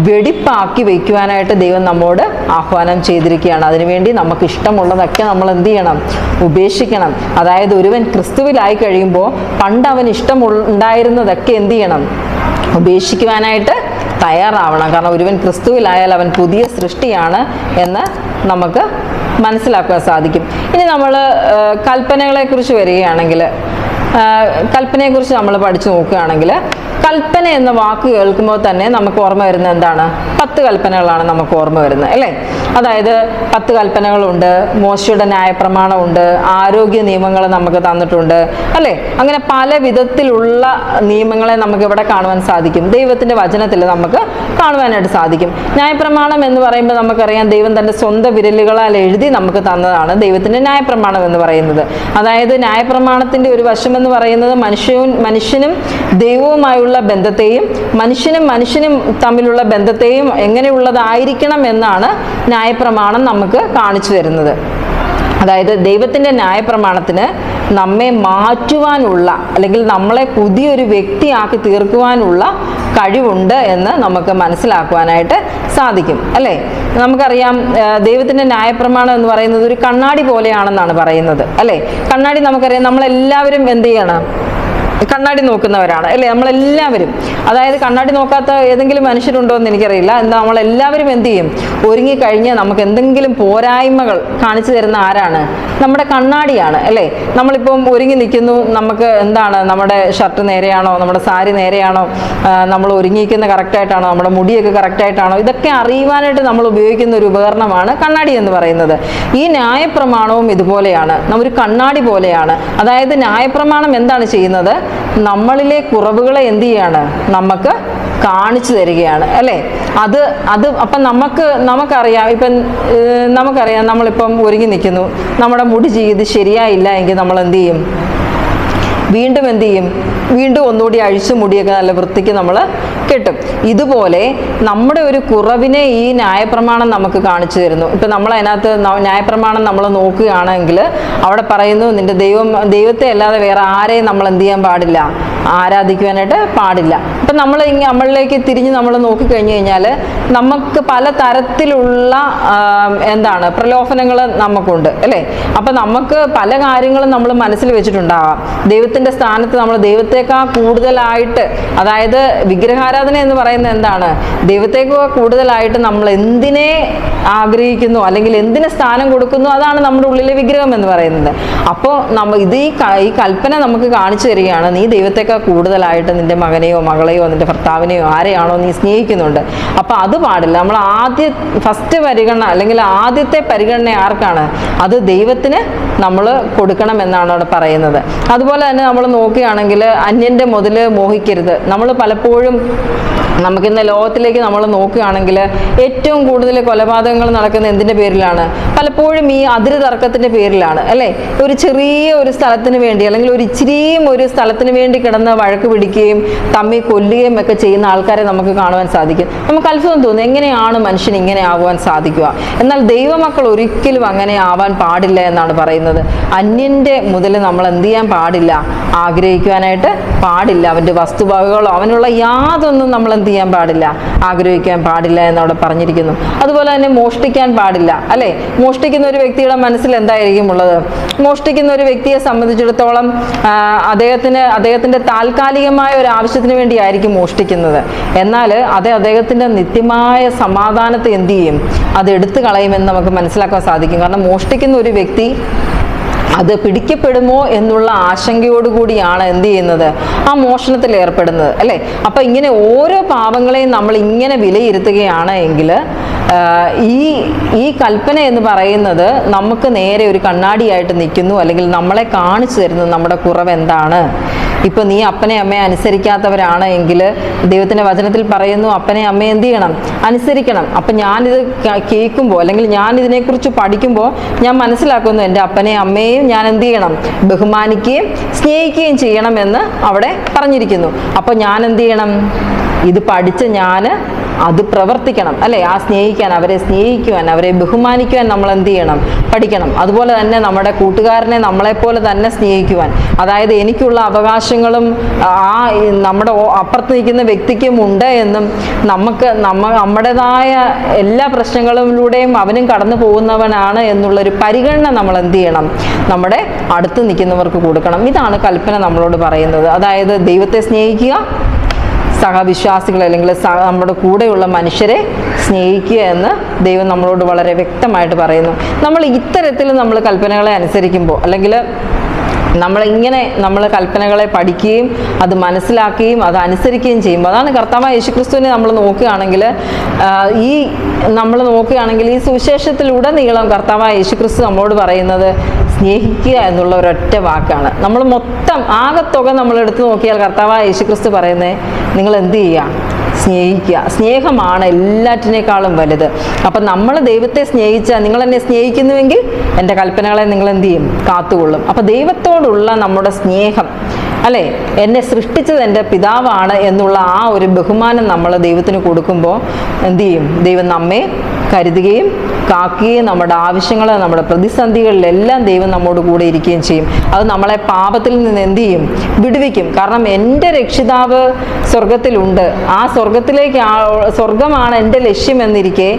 വെടിപ്പാക്കി വയ്ക്കുവാനായിട്ട് ദൈവം നമ്മോട് ആഹ്വാനം ചെയ്തിരിക്കുകയാണ്. അതിനുവേണ്ടി നമുക്ക് ഇഷ്ടമുള്ളതൊക്കെ നമ്മൾ എന്ത് ചെയ്യണം, ഉപേക്ഷിക്കണം. അതായത് ഒരുവൻ ക്രിസ്തുവിലായി കഴിയുമ്പോൾ പണ്ട് അവൻ ഉണ്ടായിരുന്നതൊക്കെ എന്ത് ചെയ്യണം, ഉപേക്ഷിക്കുവാനായിട്ട് തയ്യാറാവണം. കാരണം ഒരുവൻ ക്രിസ്തുവിലായാൽ അവൻ പുതിയ സൃഷ്ടിയാണ് എന്ന് നമുക്ക് മനസ്സിലാക്കാൻ സാധിക്കും. ഇനി നമ്മൾ കൽപ്പനകളെക്കുറിച്ച് വരികയാണെങ്കിൽ, കൽപ്പനയെക്കുറിച്ച് നമ്മൾ പഠിച്ചു നോക്കുകയാണെങ്കിൽ, കൽപ്പന എന്ന വാക്ക് കേൾക്കുമ്പോൾ തന്നെ നമുക്ക് ഓർമ്മ വരുന്നത് എന്താണ്, 10 കൽപ്പനകളാണ് നമുക്ക് ഓർമ്മ വരുന്നത്, അല്ലേ? അതായത് 10 കൽപ്പനകളുണ്ട്, മോശയുടെ ന്യായപ്രമാണമുണ്ട്, ആരോഗ്യ നിയമങ്ങൾ നമുക്ക് തന്നിട്ടുണ്ട്, അല്ലേ? അങ്ങനെ പല വിധത്തിലുള്ള നിയമങ്ങളെ നമുക്ക് ഇവിടെ കാണുവാൻ സാധിക്കും, ദൈവത്തിൻ്റെ വചനത്തിൽ നമുക്ക് കാണുവാനായിട്ട് സാധിക്കും. ന്യായപ്രമാണം എന്ന് പറയുമ്പോൾ നമുക്കറിയാം, ദൈവം തൻ്റെ സ്വന്തം വിരലുകളാൽ എഴുതി നമുക്ക് തന്നതാണ് ദൈവത്തിൻ്റെ ന്യായപ്രമാണം എന്ന് പറയുന്നത്. അതായത് ന്യായപ്രമാണത്തിൻ്റെ ഒരു വശം എന്ന് പറയുന്നത് മനുഷ്യനും ദൈവവുമായുള്ള ബന്ധത്തെയും മനുഷ്യനും തമ്മിലുള്ള ബന്ധത്തെയും എങ്ങനെയുള്ളതായിരിക്കണം എന്നാണ് ന്യായപ്രമാണം നമുക്ക് കാണിച്ചു തരുന്നത്. അതായത് ദൈവത്തിൻ്റെ ന്യായപ്രമാണത്തിന് നമ്മെ മാറ്റുവാനുള്ള, അല്ലെങ്കിൽ നമ്മളെ പുതിയൊരു വ്യക്തിയാക്കി തീർക്കുവാനുള്ള കഴിവുണ്ട് എന്ന് നമുക്ക് മനസ്സിലാക്കുവാനായിട്ട് സാധിക്കും, അല്ലേ? നമുക്കറിയാം, ദൈവത്തിൻ്റെ ന്യായപ്രമാണം എന്ന് പറയുന്നത് ഒരു കണ്ണാടി പോലെയാണെന്നാണ് പറയുന്നത്, അല്ലേ? കണ്ണാടി നമുക്കറിയാം, നമ്മളെല്ലാവരും എന്ത് ചെയ്യണം, കണ്ണാടി നോക്കുന്നവരാണ്, അല്ലേ? നമ്മളെല്ലാവരും. അതായത് കണ്ണാടി നോക്കാത്ത ഏതെങ്കിലും മനുഷ്യരുണ്ടോ എന്ന് എനിക്കറിയില്ല. എന്നാൽ നമ്മളെല്ലാവരും എന്ത് ചെയ്യും, ഒരുങ്ങിക്കഴിഞ്ഞ് നമുക്ക് എന്തെങ്കിലും പോരായ്മകൾ കാണിച്ചു തരുന്ന ആരാണ്, നമ്മുടെ കണ്ണാടിയാണ്, അല്ലേ? നമ്മളിപ്പം ഒരുങ്ങി നിൽക്കുന്നു, നമുക്ക് എന്താണ്, നമ്മുടെ ഷർട്ട് നേരെയാണോ, നമ്മുടെ സാരി നേരെയാണോ, നമ്മൾ ഒരുങ്ങിയിരിക്കുന്ന കറക്റ്റായിട്ടാണോ, നമ്മുടെ മുടിയൊക്കെ കറക്റ്റായിട്ടാണോ, ഇതൊക്കെ അറിയുവാനായിട്ട് നമ്മൾ ഉപയോഗിക്കുന്ന ഒരു ഉപകരണമാണ് കണ്ണാടി എന്ന് പറയുന്നത്. ഈ ന്യായപ്രമാണവും ഇതുപോലെയാണ്, ഒരു കണ്ണാടി പോലെയാണ്. അതായത് ന്യായപ്രമാണം എന്താണ് ചെയ്യുന്നത്, നമ്മളിലെ കുറവുകളെ എന്ത് ചെയ്യാണ്, നമുക്ക് കാണിച്ചു തരികയാണ്, അല്ലേ? അത് അപ്പം നമുക്കറിയാം, നമുക്കറിയാം, നമ്മളിപ്പം ഒരുങ്ങി നിൽക്കുന്നു, നമ്മുടെ മുടി ചെയ്ത് ശരിയായില്ല എങ്കിൽ നമ്മൾ എന്ത് ചെയ്യും, വീണ്ടും ഒന്നുകൂടി അഴിച്ചു മുടിയൊക്കെ നല്ല വൃത്തിക്ക് നമ്മൾ കെട്ടും. ഇതുപോലെ നമ്മുടെ ഒരു കുറവിനെ ഈ ന്യായപ്രമാണം നമുക്ക് കാണിച്ചു തരുന്നു. ഇപ്പം നമ്മൾ അതിനകത്ത് ന്യായപ്രമാണം നമ്മൾ നോക്കുകയാണെങ്കിൽ അവിടെ പറയുന്നു, നിന്റെ ദൈവത്തെ അല്ലാതെ വേറെ ആരെയും നമ്മൾ എന്ത് ചെയ്യാൻ പാടില്ല, ആരാധിക്കുവാനായിട്ട് പാടില്ല. അപ്പം നമ്മളിലേക്ക് തിരിഞ്ഞ് നമ്മൾ നോക്കിക്കഴിഞ്ഞു കഴിഞ്ഞാൽ നമുക്ക് പല തരത്തിലുള്ള പ്രലോഭനങ്ങൾ നമുക്കുണ്ട്, അല്ലേ? അപ്പം നമുക്ക് പല കാര്യങ്ങളും നമ്മൾ മനസ്സിൽ വെച്ചിട്ടുണ്ടാവാം. ദൈവത്തിൻ്റെ സ്ഥാനത്ത് നമ്മൾ ദൈവത്തേക്കാൾ കൂടുതലായിട്ട്, അതായത് വിഗ്രഹാരാധന എന്ന് പറയുന്നത് എന്താണ്, ദൈവത്തേക്കാൾ കൂടുതലായിട്ട് നമ്മൾ എന്തിനെ ആഗ്രഹിക്കുന്നു അല്ലെങ്കിൽ എന്തിന് സ്ഥാനം കൊടുക്കുന്നു, അതാണ് നമ്മുടെ ഉള്ളിലെ വിഗ്രഹം എന്ന് പറയുന്നത്. അപ്പോൾ ഈ കൽപ്പന നമുക്ക് കാണിച്ചു തരികയാണ്, നീ ദൈവത്തേക്കാൾ കൂടുതലായിട്ട് നിന്റെ മകനെയോ മകളെയോ നിന്റെ ഭർത്താവിനെയോ ആരെയാണോ നീ സ്നേഹിക്കുന്നുണ്ട്. അപ്പോൾ അത് പാടില്ല. നമ്മൾ ഫസ്റ്റ് പരിഗണന അല്ലെങ്കിൽ ആദ്യത്തെ പരിഗണന ആർക്കാണ്, അത് ദൈവത്തിന് നമ്മൾ കൊടുക്കണം എന്നാണ് അവിടെ പറയുന്നത്. അതുപോലെ തന്നെ നമ്മൾ നോക്കുകയാണെങ്കിൽ അന്യൻ്റെ മുതൽ മോഹിക്കരുത്. നമ്മൾ പലപ്പോഴും നമുക്കിന്ന് ലോകത്തിലേക്ക് നമ്മൾ നോക്കുകയാണെങ്കിൽ ഏറ്റവും കൂടുതൽ കൊലപാതകങ്ങൾ നടക്കുന്ന എന്തിൻ്റെ പേരിലാണ്, പലപ്പോഴും ഈ അതിര് തർക്കത്തിൻ്റെ പേരിലാണ്, അല്ലേ? ഒരു ചെറിയ ഒരു സ്ഥലത്തിന് വേണ്ടി അല്ലെങ്കിൽ ഒരു ഇച്ചിരിയും ഒരു സ്ഥലത്തിന് വേണ്ടി കിടന്ന് വഴക്ക് പിടിക്കുകയും തമ്മിൽ കൊല്ലുകയും തള്ളുകയും ഒക്കെ ചെയ്യുന്ന ആൾക്കാരെ നമുക്ക് കാണുവാൻ സാധിക്കും. നമുക്ക് അത്ഭുതം തോന്നും, എങ്ങനെയാണ് മനുഷ്യൻ ഇങ്ങനെ ആകുവാൻ സാധിക്കുക? എന്നാൽ ദൈവമക്കൾ ഒരിക്കലും അങ്ങനെ ആവാൻ പാടില്ല എന്നാണ് പറയുന്നത്. അന്യൻ്റെ മുതൽ നമ്മൾ എന്ത് ചെയ്യാൻ പാടില്ല? ആഗ്രഹിക്കുവാനായിട്ട് പാടില്ല. അവൻ്റെ വസ്തുവകകളോ അവനുള്ള യാതൊന്നും നമ്മൾ എന്ത് ചെയ്യാൻ പാടില്ല? ആഗ്രഹിക്കാൻ പാടില്ല എന്നവിടെ പറഞ്ഞിരിക്കുന്നു. അതുപോലെ തന്നെ മോഷ്ടിക്കാൻ പാടില്ല, അല്ലേ? മോഷ്ടിക്കുന്ന ഒരു വ്യക്തിയുടെ മനസ്സിൽ എന്തായിരിക്കും ഉള്ളത്? മോഷ്ടിക്കുന്ന ഒരു വ്യക്തിയെ സംബന്ധിച്ചിടത്തോളം അദ്ദേഹത്തിൻ്റെ താൽക്കാലികമായ ഒരു ആവശ്യത്തിന് വേണ്ടിയായിരിക്കും മോഷ്ടിക്കുന്നത്. എന്നാൽ അത് അദ്ദേഹത്തിൻ്റെ നിത്യമായ സമാധാനത്തെ എന്ത് ചെയ്യും? അത് എടുത്തു കളയുമെന്ന് നമുക്ക് മനസ്സിലാക്കാൻ സാധിക്കും. കാരണം മോഷ്ടിക്കുന്ന ഒരു വ്യക്തി അത് പിടിക്കപ്പെടുമോ എന്നുള്ള ആശങ്കയോടുകൂടിയാണ് എന്ത് ചെയ്യുന്നത്? ആ മോഷണത്തിൽ ഏർപ്പെടുന്നത്, അല്ലേ? അപ്പം ഇങ്ങനെ ഓരോ പാപങ്ങളെയും നമ്മൾ ഇങ്ങനെ വിലയിരുത്തുകയാണ് എങ്കിൽ ഈ കൽപ്പന എന്ന് പറയുന്നത് നമുക്ക് നേരെ ഒരു കണ്ണാടിയായിട്ട് നിൽക്കുന്നു, അല്ലെങ്കിൽ നമ്മളെ കാണിച്ചു തരുന്നത് നമ്മുടെ കുറവ് എന്താണ്. ഇപ്പം നീ അപ്പനെ അമ്മയെ അനുസരിക്കാത്തവരാണ് എങ്കിൽ ദൈവത്തിൻ്റെ വചനത്തിൽ പറയുന്നു, അപ്പനെ അമ്മയെ എന്ത് ചെയ്യണം? അനുസരിക്കണം. അപ്പം ഞാനിത് കേൾക്കുമ്പോൾ, അല്ലെങ്കിൽ ഞാൻ ഇതിനെക്കുറിച്ച് പഠിക്കുമ്പോൾ ഞാൻ മനസ്സിലാക്കുന്നു, എൻ്റെ അപ്പനെയും അമ്മയെയും ഞാൻ എന്ത് ചെയ്യണം? ബഹുമാനിക്കുകയും സ്നേഹിക്കുകയും ചെയ്യണമെന്ന് അവിടെ പറഞ്ഞിരിക്കുന്നു. അപ്പം ഞാൻ എന്ത് ചെയ്യണം? ഇത് പഠിച്ച് ഞാൻ അത് പ്രവർത്തിക്കണം, അല്ലേ? ആ സ്നേഹിക്കാൻ, അവരെ സ്നേഹിക്കുവാൻ, അവരെ ബഹുമാനിക്കുവാൻ നമ്മൾ എന്ത് ചെയ്യണം? പഠിക്കണം. അതുപോലെ തന്നെ നമ്മുടെ കൂട്ടുകാരനെ നമ്മളെപ്പോലെ തന്നെ സ്നേഹിക്കുവാൻ, അതായത് എനിക്കുള്ള അവകാശങ്ങളും നമ്മുടെ അപ്പുറത്ത് നിൽക്കുന്ന വ്യക്തിക്കും ഉണ്ട് എന്നും നമ്മുടേതായ എല്ലാ പ്രശ്നങ്ങളിലൂടെയും അവനും കടന്നു പോകുന്നവനാണ് എന്നുള്ളൊരു പരിഗണന നമ്മൾ എന്ത് ചെയ്യണം? നമ്മുടെ അടുത്ത് നിൽക്കുന്നവർക്ക് കൊടുക്കണം. ഇതാണ് കൽപ്പന നമ്മളോട് പറയുന്നത്. അതായത് ദൈവത്തെ സ്നേഹിക്കുക, സഹവിശ്വാസികൾ അല്ലെങ്കിൽ നമ്മുടെ കൂടെയുള്ള മനുഷ്യരെ സ്നേഹിക്കുക എന്ന് ദൈവം നമ്മളോട് വളരെ വ്യക്തമായിട്ട് പറയുന്നു. നമ്മൾ ഇത്തരത്തിൽ നമ്മൾ കൽപ്പനകളെ അനുസരിക്കുമ്പോൾ, അല്ലെങ്കിൽ നമ്മൾ കൽപ്പനകളെ പഠിക്കുകയും അത് മനസ്സിലാക്കുകയും അത് അനുസരിക്കുകയും ചെയ്യുമ്പോൾ, അതാണ് കർത്താവായ യേശുക്രിസ്തുവിനെ നമ്മൾ നോക്കുകയാണെങ്കിൽ ഈ സുവിശേഷത്തിലുടനീളം കർത്താവായ യേശുക്രിസ്തു നമ്മളോട് പറയുന്നത് സ്നേഹിക്കുക എന്നുള്ള ഒരൊറ്റ വാക്കാണ്. നമ്മൾ മൊത്തം ആകത്തുക നമ്മൾ എടുത്തു നോക്കിയാൽ കർത്താവായ യേശുക്രിസ്തു പറയുന്നത് നിങ്ങൾ എന്ത് ചെയ്യുക? സ്നേഹിക്കുക. സ്നേഹമാണ് എല്ലാറ്റിനേക്കാളും വലുത്. അപ്പം നമ്മൾ ദൈവത്തെ സ്നേഹിച്ചാൽ, നിങ്ങൾ എന്നെ സ്നേഹിക്കുന്നുവെങ്കിൽ എൻ്റെ കൽപ്പനകളെ നിങ്ങൾ എന്ത് ചെയ്യും? കാത്തുകൊള്ളും. അപ്പം ദൈവത്തോടുള്ള നമ്മുടെ സ്നേഹം, അല്ലേ, എന്നെ സൃഷ്ടിച്ചത് എൻ്റെ പിതാവാണ് എന്നുള്ള ആ ഒരു ബഹുമാനം നമ്മൾ ദൈവത്തിന് കൊടുക്കുമ്പോൾ എന്ത് ചെയ്യും? ദൈവം നമ്മെ കരുതുകയും കാക്കുകയും നമ്മുടെ ആവശ്യങ്ങൾ, നമ്മുടെ പ്രതിസന്ധികളിലെല്ലാം ദൈവം നമ്മോട് കൂടെ ഇരിക്കുകയും ചെയ്യും. അത് നമ്മളെ പാപത്തിൽ നിന്ന് എന്ത് ചെയ്യും? വിടുവിക്കും. കാരണം എൻ്റെ രക്ഷിതാവ് സ്വർഗത്തിലുണ്ട്. ആ സ്വർഗമാണ് എൻ്റെ ലക്ഷ്യം എന്നിരിക്കെ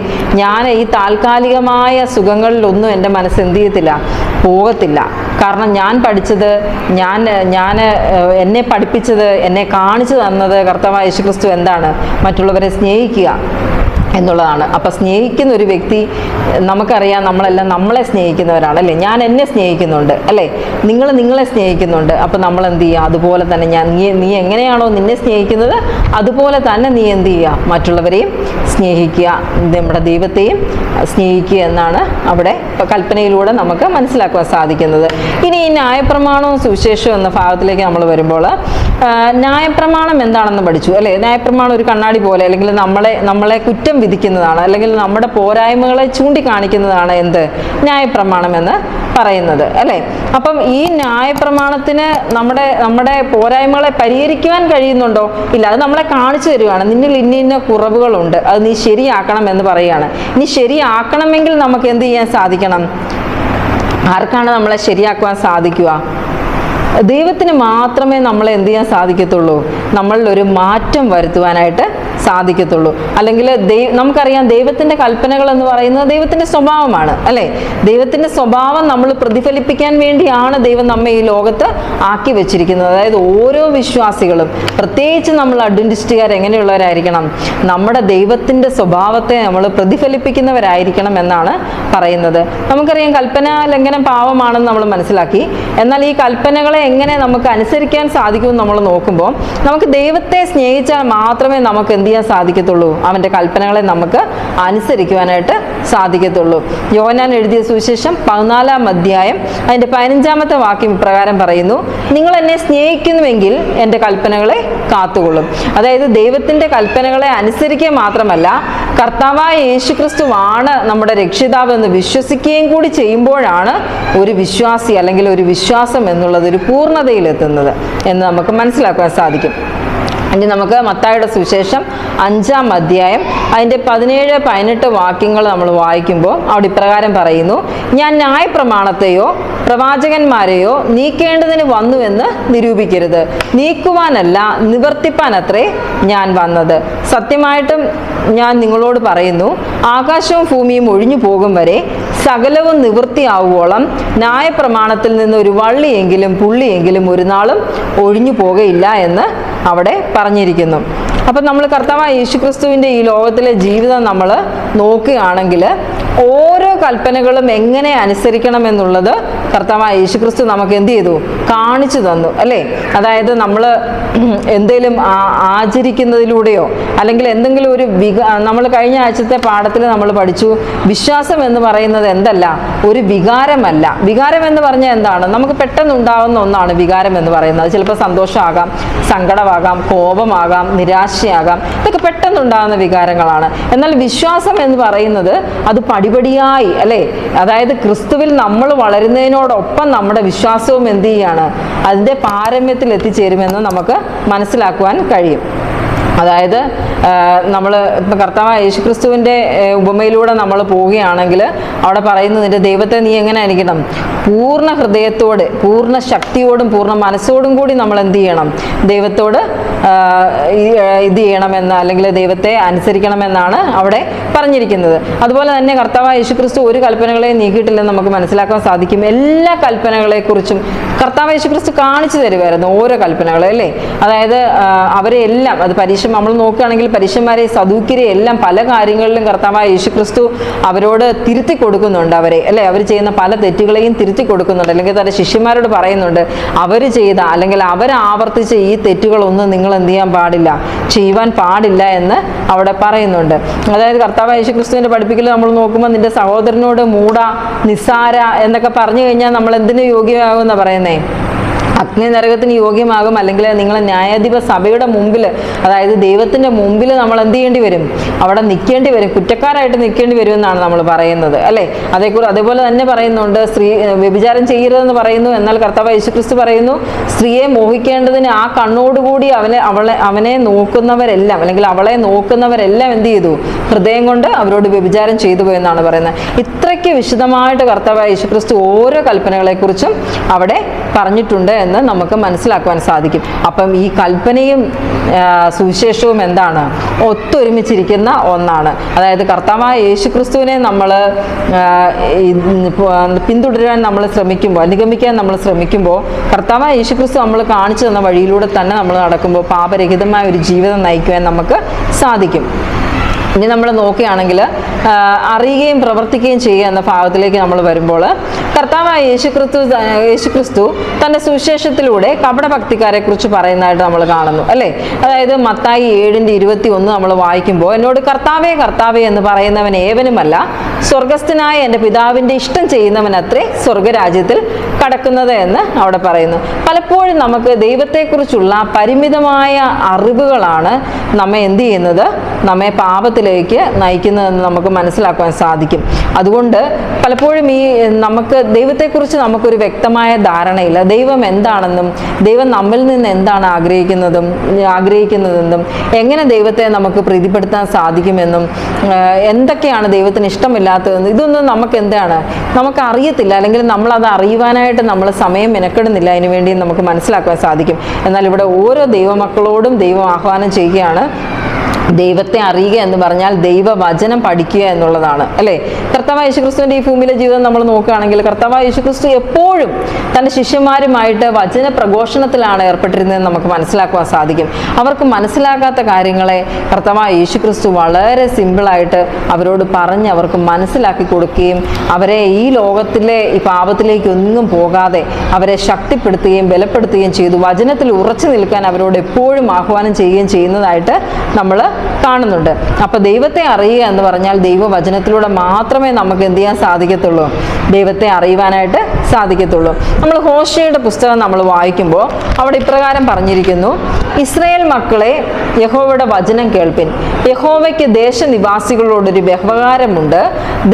ഞാൻ ഈ താൽക്കാലികമായ സുഖങ്ങളിലൊന്നും എൻ്റെ മനസ്സ് എന്ത് ചെയ്യത്തില്ല? പോകത്തില്ല. കാരണം ഞാൻ പഠിച്ചത്, എന്നെ പഠിപ്പിച്ചത്, എന്നെ കാണിച്ചു തന്നത് കർത്താവായ യേശുക്രിസ്തു എന്താണ്? മറ്റുള്ളവരെ സ്നേഹിക്കുക എന്നുള്ളതാണ്. അപ്പം സ്നേഹിക്കുന്ന ഒരു വ്യക്തി, നമുക്കറിയാം നമ്മളെല്ലാം നമ്മളെ സ്നേഹിക്കുന്നവരാണ്, അല്ലേ? ഞാൻ എന്നെ സ്നേഹിക്കുന്നുണ്ട്, അല്ലേ? നിങ്ങളെ സ്നേഹിക്കുന്നുണ്ട്. അപ്പം നമ്മൾ എന്ത് ചെയ്യുക? അതുപോലെ തന്നെ നീ എങ്ങനെയാണോ നിന്നെ സ്നേഹിക്കുന്നത് അതുപോലെ തന്നെ നീ എന്ത് ചെയ്യുക? മറ്റുള്ളവരെയും സ്നേഹിക്കുക, നമ്മുടെ ദൈവത്തെയും സ്നേഹിക്കുക എന്നാണ് അവിടെ കൽപ്പനയിലൂടെ നമുക്ക് മനസ്സിലാക്കുവാൻ സാധിക്കുന്നത്. ഇനി ഈ ന്യായപ്രമാണവും സുവിശേഷവും എന്ന ഭാഗത്തിലേക്ക് നമ്മൾ വരുമ്പോൾ, ന്യായപ്രമാണം എന്താണെന്ന് പഠിച്ചു, അല്ലേ? ന്യായപ്രമാണം ഒരു കണ്ണാടി പോലെ, അല്ലെങ്കിൽ നമ്മളെ കുറ്റം വിധിക്കുന്നതാണ്, അല്ലെങ്കിൽ നമ്മുടെ പോരായ്മകളെ ചൂണ്ടിക്കാണിക്കുന്നതാണ് എന്ത്? ന്യായപ്രമാണം എന്ന് പറയുന്നത്, അല്ലേ? അപ്പം ഈ ന്യായപ്രമാണത്തിന് നമ്മുടെ പോരായ്മകളെ പരിഹരിക്കുവാൻ കഴിയുന്നുണ്ടോ? ഇല്ല. അത് നമ്മളെ കാണിച്ചു തരുവാണ്, നിന്നിൽ ഇന്ന കുറവുകളുണ്ട്, അത് നീ ശരിയാക്കണം എന്ന് പറയുകയാണ്. ഇനി ശരിയാക്കണമെങ്കിൽ നമുക്ക് എന്ത് ചെയ്യാൻ സാധിക്കണം? ആർക്കാണ് നമ്മളെ ശരിയാക്കുവാൻ സാധിക്കുക? ദൈവത്തിന് മാത്രമേ നമ്മളെ എന്ത് ചെയ്യാൻ സാധിക്കത്തുള്ളൂ? നമ്മളിലൊരു മാറ്റം വരുത്തുവാനായിട്ട് സാധിക്കത്തുള്ളൂ. അല്ലെങ്കിൽ നമുക്കറിയാം ദൈവത്തിൻ്റെ കൽപ്പനകൾ എന്ന് പറയുന്നത് ദൈവത്തിൻ്റെ സ്വഭാവമാണ്, അല്ലേ? ദൈവത്തിൻ്റെ സ്വഭാവം നമ്മൾ പ്രതിഫലിപ്പിക്കാൻ വേണ്ടിയാണ് ദൈവം നമ്മെ ഈ ലോകത്ത് ആക്കി വെച്ചിരിക്കുന്നത്. അതായത് ഓരോ വിശ്വാസികളും, പ്രത്യേകിച്ച് നമ്മൾ അഡ്വന്റിസ്റ്റുകാർ എങ്ങനെയുള്ളവരായിരിക്കണം? നമ്മുടെ ദൈവത്തിൻ്റെ സ്വഭാവത്തെ നമ്മൾ പ്രതിഫലിപ്പിക്കുന്നവരായിരിക്കണം എന്നാണ് പറയുന്നത്. നമുക്കറിയാം കൽപ്പന ലംഘനം പാപമാണെന്ന് നമ്മൾ മനസ്സിലാക്കി. എന്നാൽ ഈ കൽപ്പനകളെ എങ്ങനെ നമുക്ക് അനുസരിക്കാൻ സാധിക്കുമെന്ന് നമ്മൾ നോക്കുമ്പോൾ, നമുക്ക് ദൈവത്തെ സ്നേഹിച്ചാൽ മാത്രമേ നമുക്ക് എന്ത് ചെയ്യാൻ സാധിക്കത്തുള്ളൂ? അവൻ്റെ കൽപ്പനകളെ നമുക്ക് അനുസരിക്കുവാനായിട്ട് സാധിക്കത്തുള്ളൂ. യോഹന്നാൻ എഴുതിയ സുവിശേഷം 14-ാം അധ്യായം അതിൻ്റെ 15-ാമത്തെ വാക്യം ഇപ്രകാരം പറയുന്നു, നിങ്ങൾ എന്നെ സ്നേഹിക്കുന്നുവെങ്കിൽ എൻ്റെ കൽപ്പനകളെ കാത്തുകൊള്ളും. അതായത് ദൈവത്തിൻ്റെ കൽപ്പനകളെ അനുസരിക്കുക മാത്രമല്ല, കർത്താവായ യേശുക്രിസ്തുവാണ് നമ്മുടെ രക്ഷിതാവ് എന്ന് വിശ്വസിക്കുകയും കൂടി ചെയ്യുമ്പോഴാണ് ഒരു വിശ്വാസി, അല്ലെങ്കിൽ ഒരു വിശ്വാസം എന്നുള്ളത് ഒരു പൂർണ്ണതയിലെത്തുന്നത് എന്ന് നമുക്ക് മനസ്സിലാക്കാൻ സാധിക്കും. ഇനി നമുക്ക് മത്തായിയുടെ സുവിശേഷം 5-ാം അധ്യായം അതിൻ്റെ 17-18 വാക്യങ്ങൾ നമ്മൾ വായിക്കുമ്പോൾ അവിടെ ഇപ്രകാരം പറയുന്നു: ഞാൻ ന്യായപ്രമാണത്തെയോ പ്രവാചകന്മാരെയോ നീക്കേണ്ടതിന് വന്നുവെന്ന് നിരൂപിക്കരുത്, നീക്കുവാനല്ല നിവർത്തിപ്പാനത്രേ ഞാൻ വന്നത്. സത്യമായിട്ടും ഞാൻ നിങ്ങളോട് പറയുന്നു, ആകാശവും ഭൂമിയും ഒഴിഞ്ഞു പോകും വരെ സകലവും നിവൃത്തിയാവുവോളം ന്യായപ്രമാണത്തിൽ നിന്ന് ഒരു വള്ളിയെങ്കിലും പുള്ളിയെങ്കിലും ഒരു നാളും ഒഴിഞ്ഞു പോകുകയില്ല എന്ന് അവിടെ പറഞ്ഞിരിക്കുന്നു. അപ്പം നമ്മൾ കർത്താവായ യേശുക്രിസ്തുവിൻ്റെ ഈ ലോകത്തിലെ ജീവിതം നമ്മൾ നോക്കുകയാണെങ്കിൽ ഓരോ കൽപ്പനകളും എങ്ങനെ അനുസരിക്കണമെന്നുള്ളത് കർത്താവായ യേശുക്രിസ്തു നമുക്ക് എന്ത് ചെയ്തു? കാണിച്ചു തന്നു, അല്ലേ? അതായത് നമ്മൾ എന്തെങ്കിലും ആചരിക്കുന്നതിലൂടെയോ അല്ലെങ്കിൽ എന്തെങ്കിലും ഒരു നമ്മൾ കഴിഞ്ഞ ആഴ്ചത്തെ പാഠത്തിൽ നമ്മൾ പഠിച്ചു, വിശ്വാസം എന്ന് പറയുന്നത് എന്തല്ല, ഒരു വികാരമല്ല. വികാരം എന്ന് പറഞ്ഞാൽ എന്താണ്? നമുക്ക് പെട്ടെന്നുണ്ടാകുന്ന ഒന്നാണ് വികാരം എന്ന് പറയുന്നത്. ചിലപ്പോൾ സന്തോഷമാകാം, സങ്കടമാകാം, കോപമാകാം, നിരാശയാകാം, ഇതൊക്കെ പെട്ടെന്നുണ്ടാകുന്ന വികാരങ്ങളാണ്. എന്നാൽ വിശ്വാസം എന്ന് പറയുന്നത് അത് പടിപടിയായി, അല്ലേ? അതായത് ക്രിസ്തുവിൽ നമ്മൾ വളരുന്നതിനോടൊപ്പം നമ്മുടെ വിശ്വാസവും എന്ത് ചെയ്യാണ്? അതിൻ്റെ പാരമ്യത്തിൽ എത്തിച്ചേരുമെന്ന് നമുക്ക് മനസ്സിലാക്കുവാൻ കഴിയും. അതായത് നമ്മൾ ഇപ്പം കർത്താവായ യേശുക്രിസ്തുവിൻ്റെ ഉപമയിലൂടെ നമ്മൾ പോവുകയാണെങ്കിൽ അവിടെ പറയുന്നത്, നിന്റെ ദൈവത്തെ നീ എങ്ങനെ അനുകരിക്കണം? പൂർണ്ണ ഹൃദയത്തോട്, പൂർണ്ണ ശക്തിയോടും പൂർണ്ണ മനസ്സോടും കൂടി നമ്മൾ എന്ത് ചെയ്യണം? ദൈവത്തോട് ഇത് ചെയ്യണമെന്ന്, അല്ലെങ്കിൽ ദൈവത്തെ അനുസരിക്കണമെന്നാണ് അവിടെ പറഞ്ഞിരിക്കുന്നത്. അതുപോലെ തന്നെ കർത്താവായ യേശുക്രിസ്തു ഒരു കൽപ്പനകളെയും നീക്കിയിട്ടില്ലെന്ന് നമുക്ക് മനസ്സിലാക്കാൻ സാധിക്കും. എല്ലാ കൽപ്പനകളെക്കുറിച്ചും കർത്താവായ യേശുക്രിസ്തു കാണിച്ചു തരുമായിരുന്നു, ഓരോ കൽപ്പനകളും, അല്ലേ? അതായത് അവരെ എല്ലാം, അത് നമ്മൾ നോക്കുകയാണെങ്കിൽ പരീശന്മാരെ സദൂക്യരെ എല്ലാം പല കാര്യങ്ങളിലും കർത്താവായ യേശുക്രിസ്തു അവരോട് തിരുത്തി കൊടുക്കുന്നുണ്ട് അവരെ, അല്ലേ? അവർ ചെയ്യുന്ന പല തെറ്റുകളെയും തിരുത്തി കൊടുക്കുന്നുണ്ട്. അല്ലെങ്കിൽ തന്റെ ശിഷ്യന്മാരോട് പറയുന്നുണ്ട്, അവർ ചെയ്ത അല്ലെങ്കിൽ അവരാവർത്തിച്ച ഈ തെറ്റുകളൊന്നും നിങ്ങൾ എന്ത് ചെയ്യാൻ പാടില്ല, ചെയ്യുവാൻ പാടില്ല എന്ന് അവിടെ പറയുന്നുണ്ട്. അതായത് കർത്താവായ യേശുക്രിസ്തുവിന്റെ പഠിപ്പിക്കൽ നമ്മൾ നോക്കുമ്പോൾ, നിന്റെ സഹോദരനോട് മൂട, നിസ്സാര എന്നൊക്കെ പറഞ്ഞു കഴിഞ്ഞാൽ നമ്മൾ എന്തിനു യോഗ്യമാകുമെന്നാണ് പറയുന്നേ? അഗ്നി നരകത്തിന് യോഗ്യമാകും. അല്ലെങ്കിൽ നിങ്ങൾ ന്യായാധിപ സഭയുടെ മുമ്പിൽ, അതായത് ദൈവത്തിൻ്റെ മുമ്പിൽ നമ്മൾ എന്ത് ചെയ്യേണ്ടി വരും? അവിടെ നിൽക്കേണ്ടി വരും, കുറ്റക്കാരായിട്ട് നിൽക്കേണ്ടി വരും എന്നാണ് നമ്മൾ പറയുന്നത്, അല്ലേ? അതേപോലെ തന്നെ പറയുന്നുണ്ട്, സ്ത്രീ വ്യഭിചാരം ചെയ്യരുതെന്ന് പറയുന്നു. എന്നാൽ കർത്താവ് യേശുക്രിസ്തു പറയുന്നു, സ്ത്രീയെ മോഹിക്കേണ്ടതിന് ആ കണ്ണോടുകൂടി അവനെ നോക്കുന്നവരെല്ലാം, അല്ലെങ്കിൽ അവളെ നോക്കുന്നവരെല്ലാം എന്ത് ചെയ്തു? ഹൃദയം കൊണ്ട് അവരോട് വ്യഭിചാരം ചെയ്തു പോയെന്നാണ് പറയുന്നത്. ഇത്രയ്ക്ക് വിശദമായിട്ട് കർത്താവ് യേശുക്രിസ്തു ഓരോ കൽപ്പനകളെക്കുറിച്ചും അവിടെ പറഞ്ഞിട്ടുണ്ട് എന്ന് നമുക്ക് മനസ്സിലാക്കുവാൻ സാധിക്കും. അപ്പം ഈ കൽപ്പനയും സുവിശേഷവും എന്താണ്? ഒത്തൊരുമിച്ചിരിക്കുന്ന ഒന്നാണ്. അതായത് കർത്താവായ യേശുക്രിസ്തുവിനെ നമ്മൾ പിന്തുടരാൻ നമ്മൾ ശ്രമിക്കുമ്പോൾ, അനുഗമിക്കാൻ നമ്മൾ ശ്രമിക്കുമ്പോൾ, കർത്താവായ യേശുക്രിസ്തു നമ്മൾ കാണിച്ചു തന്ന വഴിയിലൂടെ തന്നെ നമ്മൾ നടക്കുമ്പോൾ പാപരഹിതമായ ഒരു ജീവിതം നയിക്കുവാൻ നമുക്ക് സാധിക്കും. ഇനി നമ്മൾ നോക്കുകയാണെങ്കിൽ അറിയുകയും പ്രവർത്തിക്കുകയും ചെയ്യുക എന്ന ഭാഗത്തിലേക്ക് നമ്മൾ വരുമ്പോൾ, കർത്താവായ യേശുക്രിസ്തു തൻ്റെ സുവിശേഷത്തിലൂടെ കപടഭക്തിക്കാരെ കുറിച്ച് പറയുന്നതായിട്ട് നമ്മൾ കാണുന്നു, അല്ലേ? അതായത് മത്തായി 7:21 നമ്മൾ വായിക്കുമ്പോൾ, എന്നോട് കർത്താവേ കർത്താവേ എന്ന് പറയുന്നവൻ ഏവനുമല്ല, സ്വർഗസ്ഥനായ എൻ്റെ പിതാവിൻ്റെ ഇഷ്ടം ചെയ്യുന്നവനത്രേ സ്വർഗരാജ്യത്തിൽ കടക്കുന്നത് എന്ന് അവിടെ പറയുന്നു. പലപ്പോഴും നമുക്ക് ദൈവത്തെക്കുറിച്ചുള്ള പരിമിതമായ അറിവുകളാണ് നമ്മെ എന്ത് ചെയ്യുന്നത്? നമ്മെ പാപത്തിലേക്ക് നയിക്കുന്നതെന്ന് നമുക്ക് മനസ്സിലാക്കാൻ സാധിക്കും. അതുകൊണ്ട് പലപ്പോഴും നമുക്ക് ദൈവത്തെക്കുറിച്ച് നമുക്കൊരു വ്യക്തമായ ധാരണയില്ല. ദൈവം എന്താണെന്നും ദൈവം നമ്മിൽ നിന്ന് എന്താണ് ആഗ്രഹിക്കുന്നതെന്നും എങ്ങനെ ദൈവത്തെ നമുക്ക് പ്രീതിപ്പെടുത്താൻ സാധിക്കുമെന്നും എന്തൊക്കെയാണ് ദൈവത്തിന് ഇഷ്ടമില്ലാത്തതെന്നും ഇതൊന്നും നമുക്ക് അറിയത്തില്ല. അല്ലെങ്കിൽ നമ്മളത് അറിയുവാനായിട്ട് നമ്മൾ സമയം മെനക്കെടുന്നില്ല. അതിനുവേണ്ടി നമുക്ക് മനസ്സിലാക്കാൻ സാധിക്കും. എന്നാൽ ഇവിടെ ഓരോ ദൈവമക്കളോടും ദൈവം ആഹ്വാനം ചെയ്യുകയാണ്, ദൈവത്തെ അറിയുക എന്ന് പറഞ്ഞാൽ ദൈവവചനം പഠിക്കുക എന്നുള്ളതാണ്, അല്ലേ? കർത്താവായ യേശുക്രിസ്തുവിന്റെ ഈ ഭൂമിയിലെ ജീവിതം നമ്മൾ നോക്കുകയാണെങ്കിൽ, കർത്താവായ യേശുക്രിസ്തു എപ്പോഴും തൻ്റെ ശിഷ്യന്മാരുമായിട്ട് വചന പ്രഘോഷണത്തിലാണ് ഏർപ്പെട്ടിരുന്നതെന്ന് നമുക്ക് മനസ്സിലാക്കുവാൻ സാധിക്കും. അവർക്ക് മനസ്സിലാക്കാത്ത കാര്യങ്ങളെ കർത്താവായ യേശുക്രിസ്തു വളരെ സിമ്പിളായിട്ട് അവരോട് പറഞ്ഞ് അവർക്ക് മനസ്സിലാക്കി കൊടുക്കുകയും അവരെ ഈ ലോകത്തിലെ ഈ പാപത്തിലേക്കൊന്നും പോകാതെ അവരെ ശക്തിപ്പെടുത്തുകയും ബലപ്പെടുത്തുകയും ചെയ്തു. വചനത്തിൽ ഉറച്ചു നിൽക്കാൻ അവരോട് എപ്പോഴും ആഹ്വാനം ചെയ്യുകയും ചെയ്യുന്നതായിട്ട് നമ്മൾ കാണുന്നുണ്ട്. അപ്പൊ ദൈവത്തെ അറിയുക എന്ന് പറഞ്ഞാൽ ദൈവവചനത്തിലൂടെ മാത്രമേ നമുക്ക് എന്ത് ചെയ്യാൻ സാധിക്കത്തുള്ളൂ? ദൈവത്തെ അറിയുവാനായിട്ട് സാധിക്കത്തുള്ളൂ. നമ്മൾ ഹോശേയുടെ പുസ്തകം നമ്മൾ വായിക്കുമ്പോൾ അവിടെ ഇപ്രകാരം പറഞ്ഞിരിക്കുന്നു: ഇസ്രായേൽ മക്കളെ, യഹോവയുടെ വചനം കേൾപ്പിൻ. യഹോവയ്ക്ക് ദേശനിവാസികളോടൊരു വ്യവഹാരമുണ്ട്.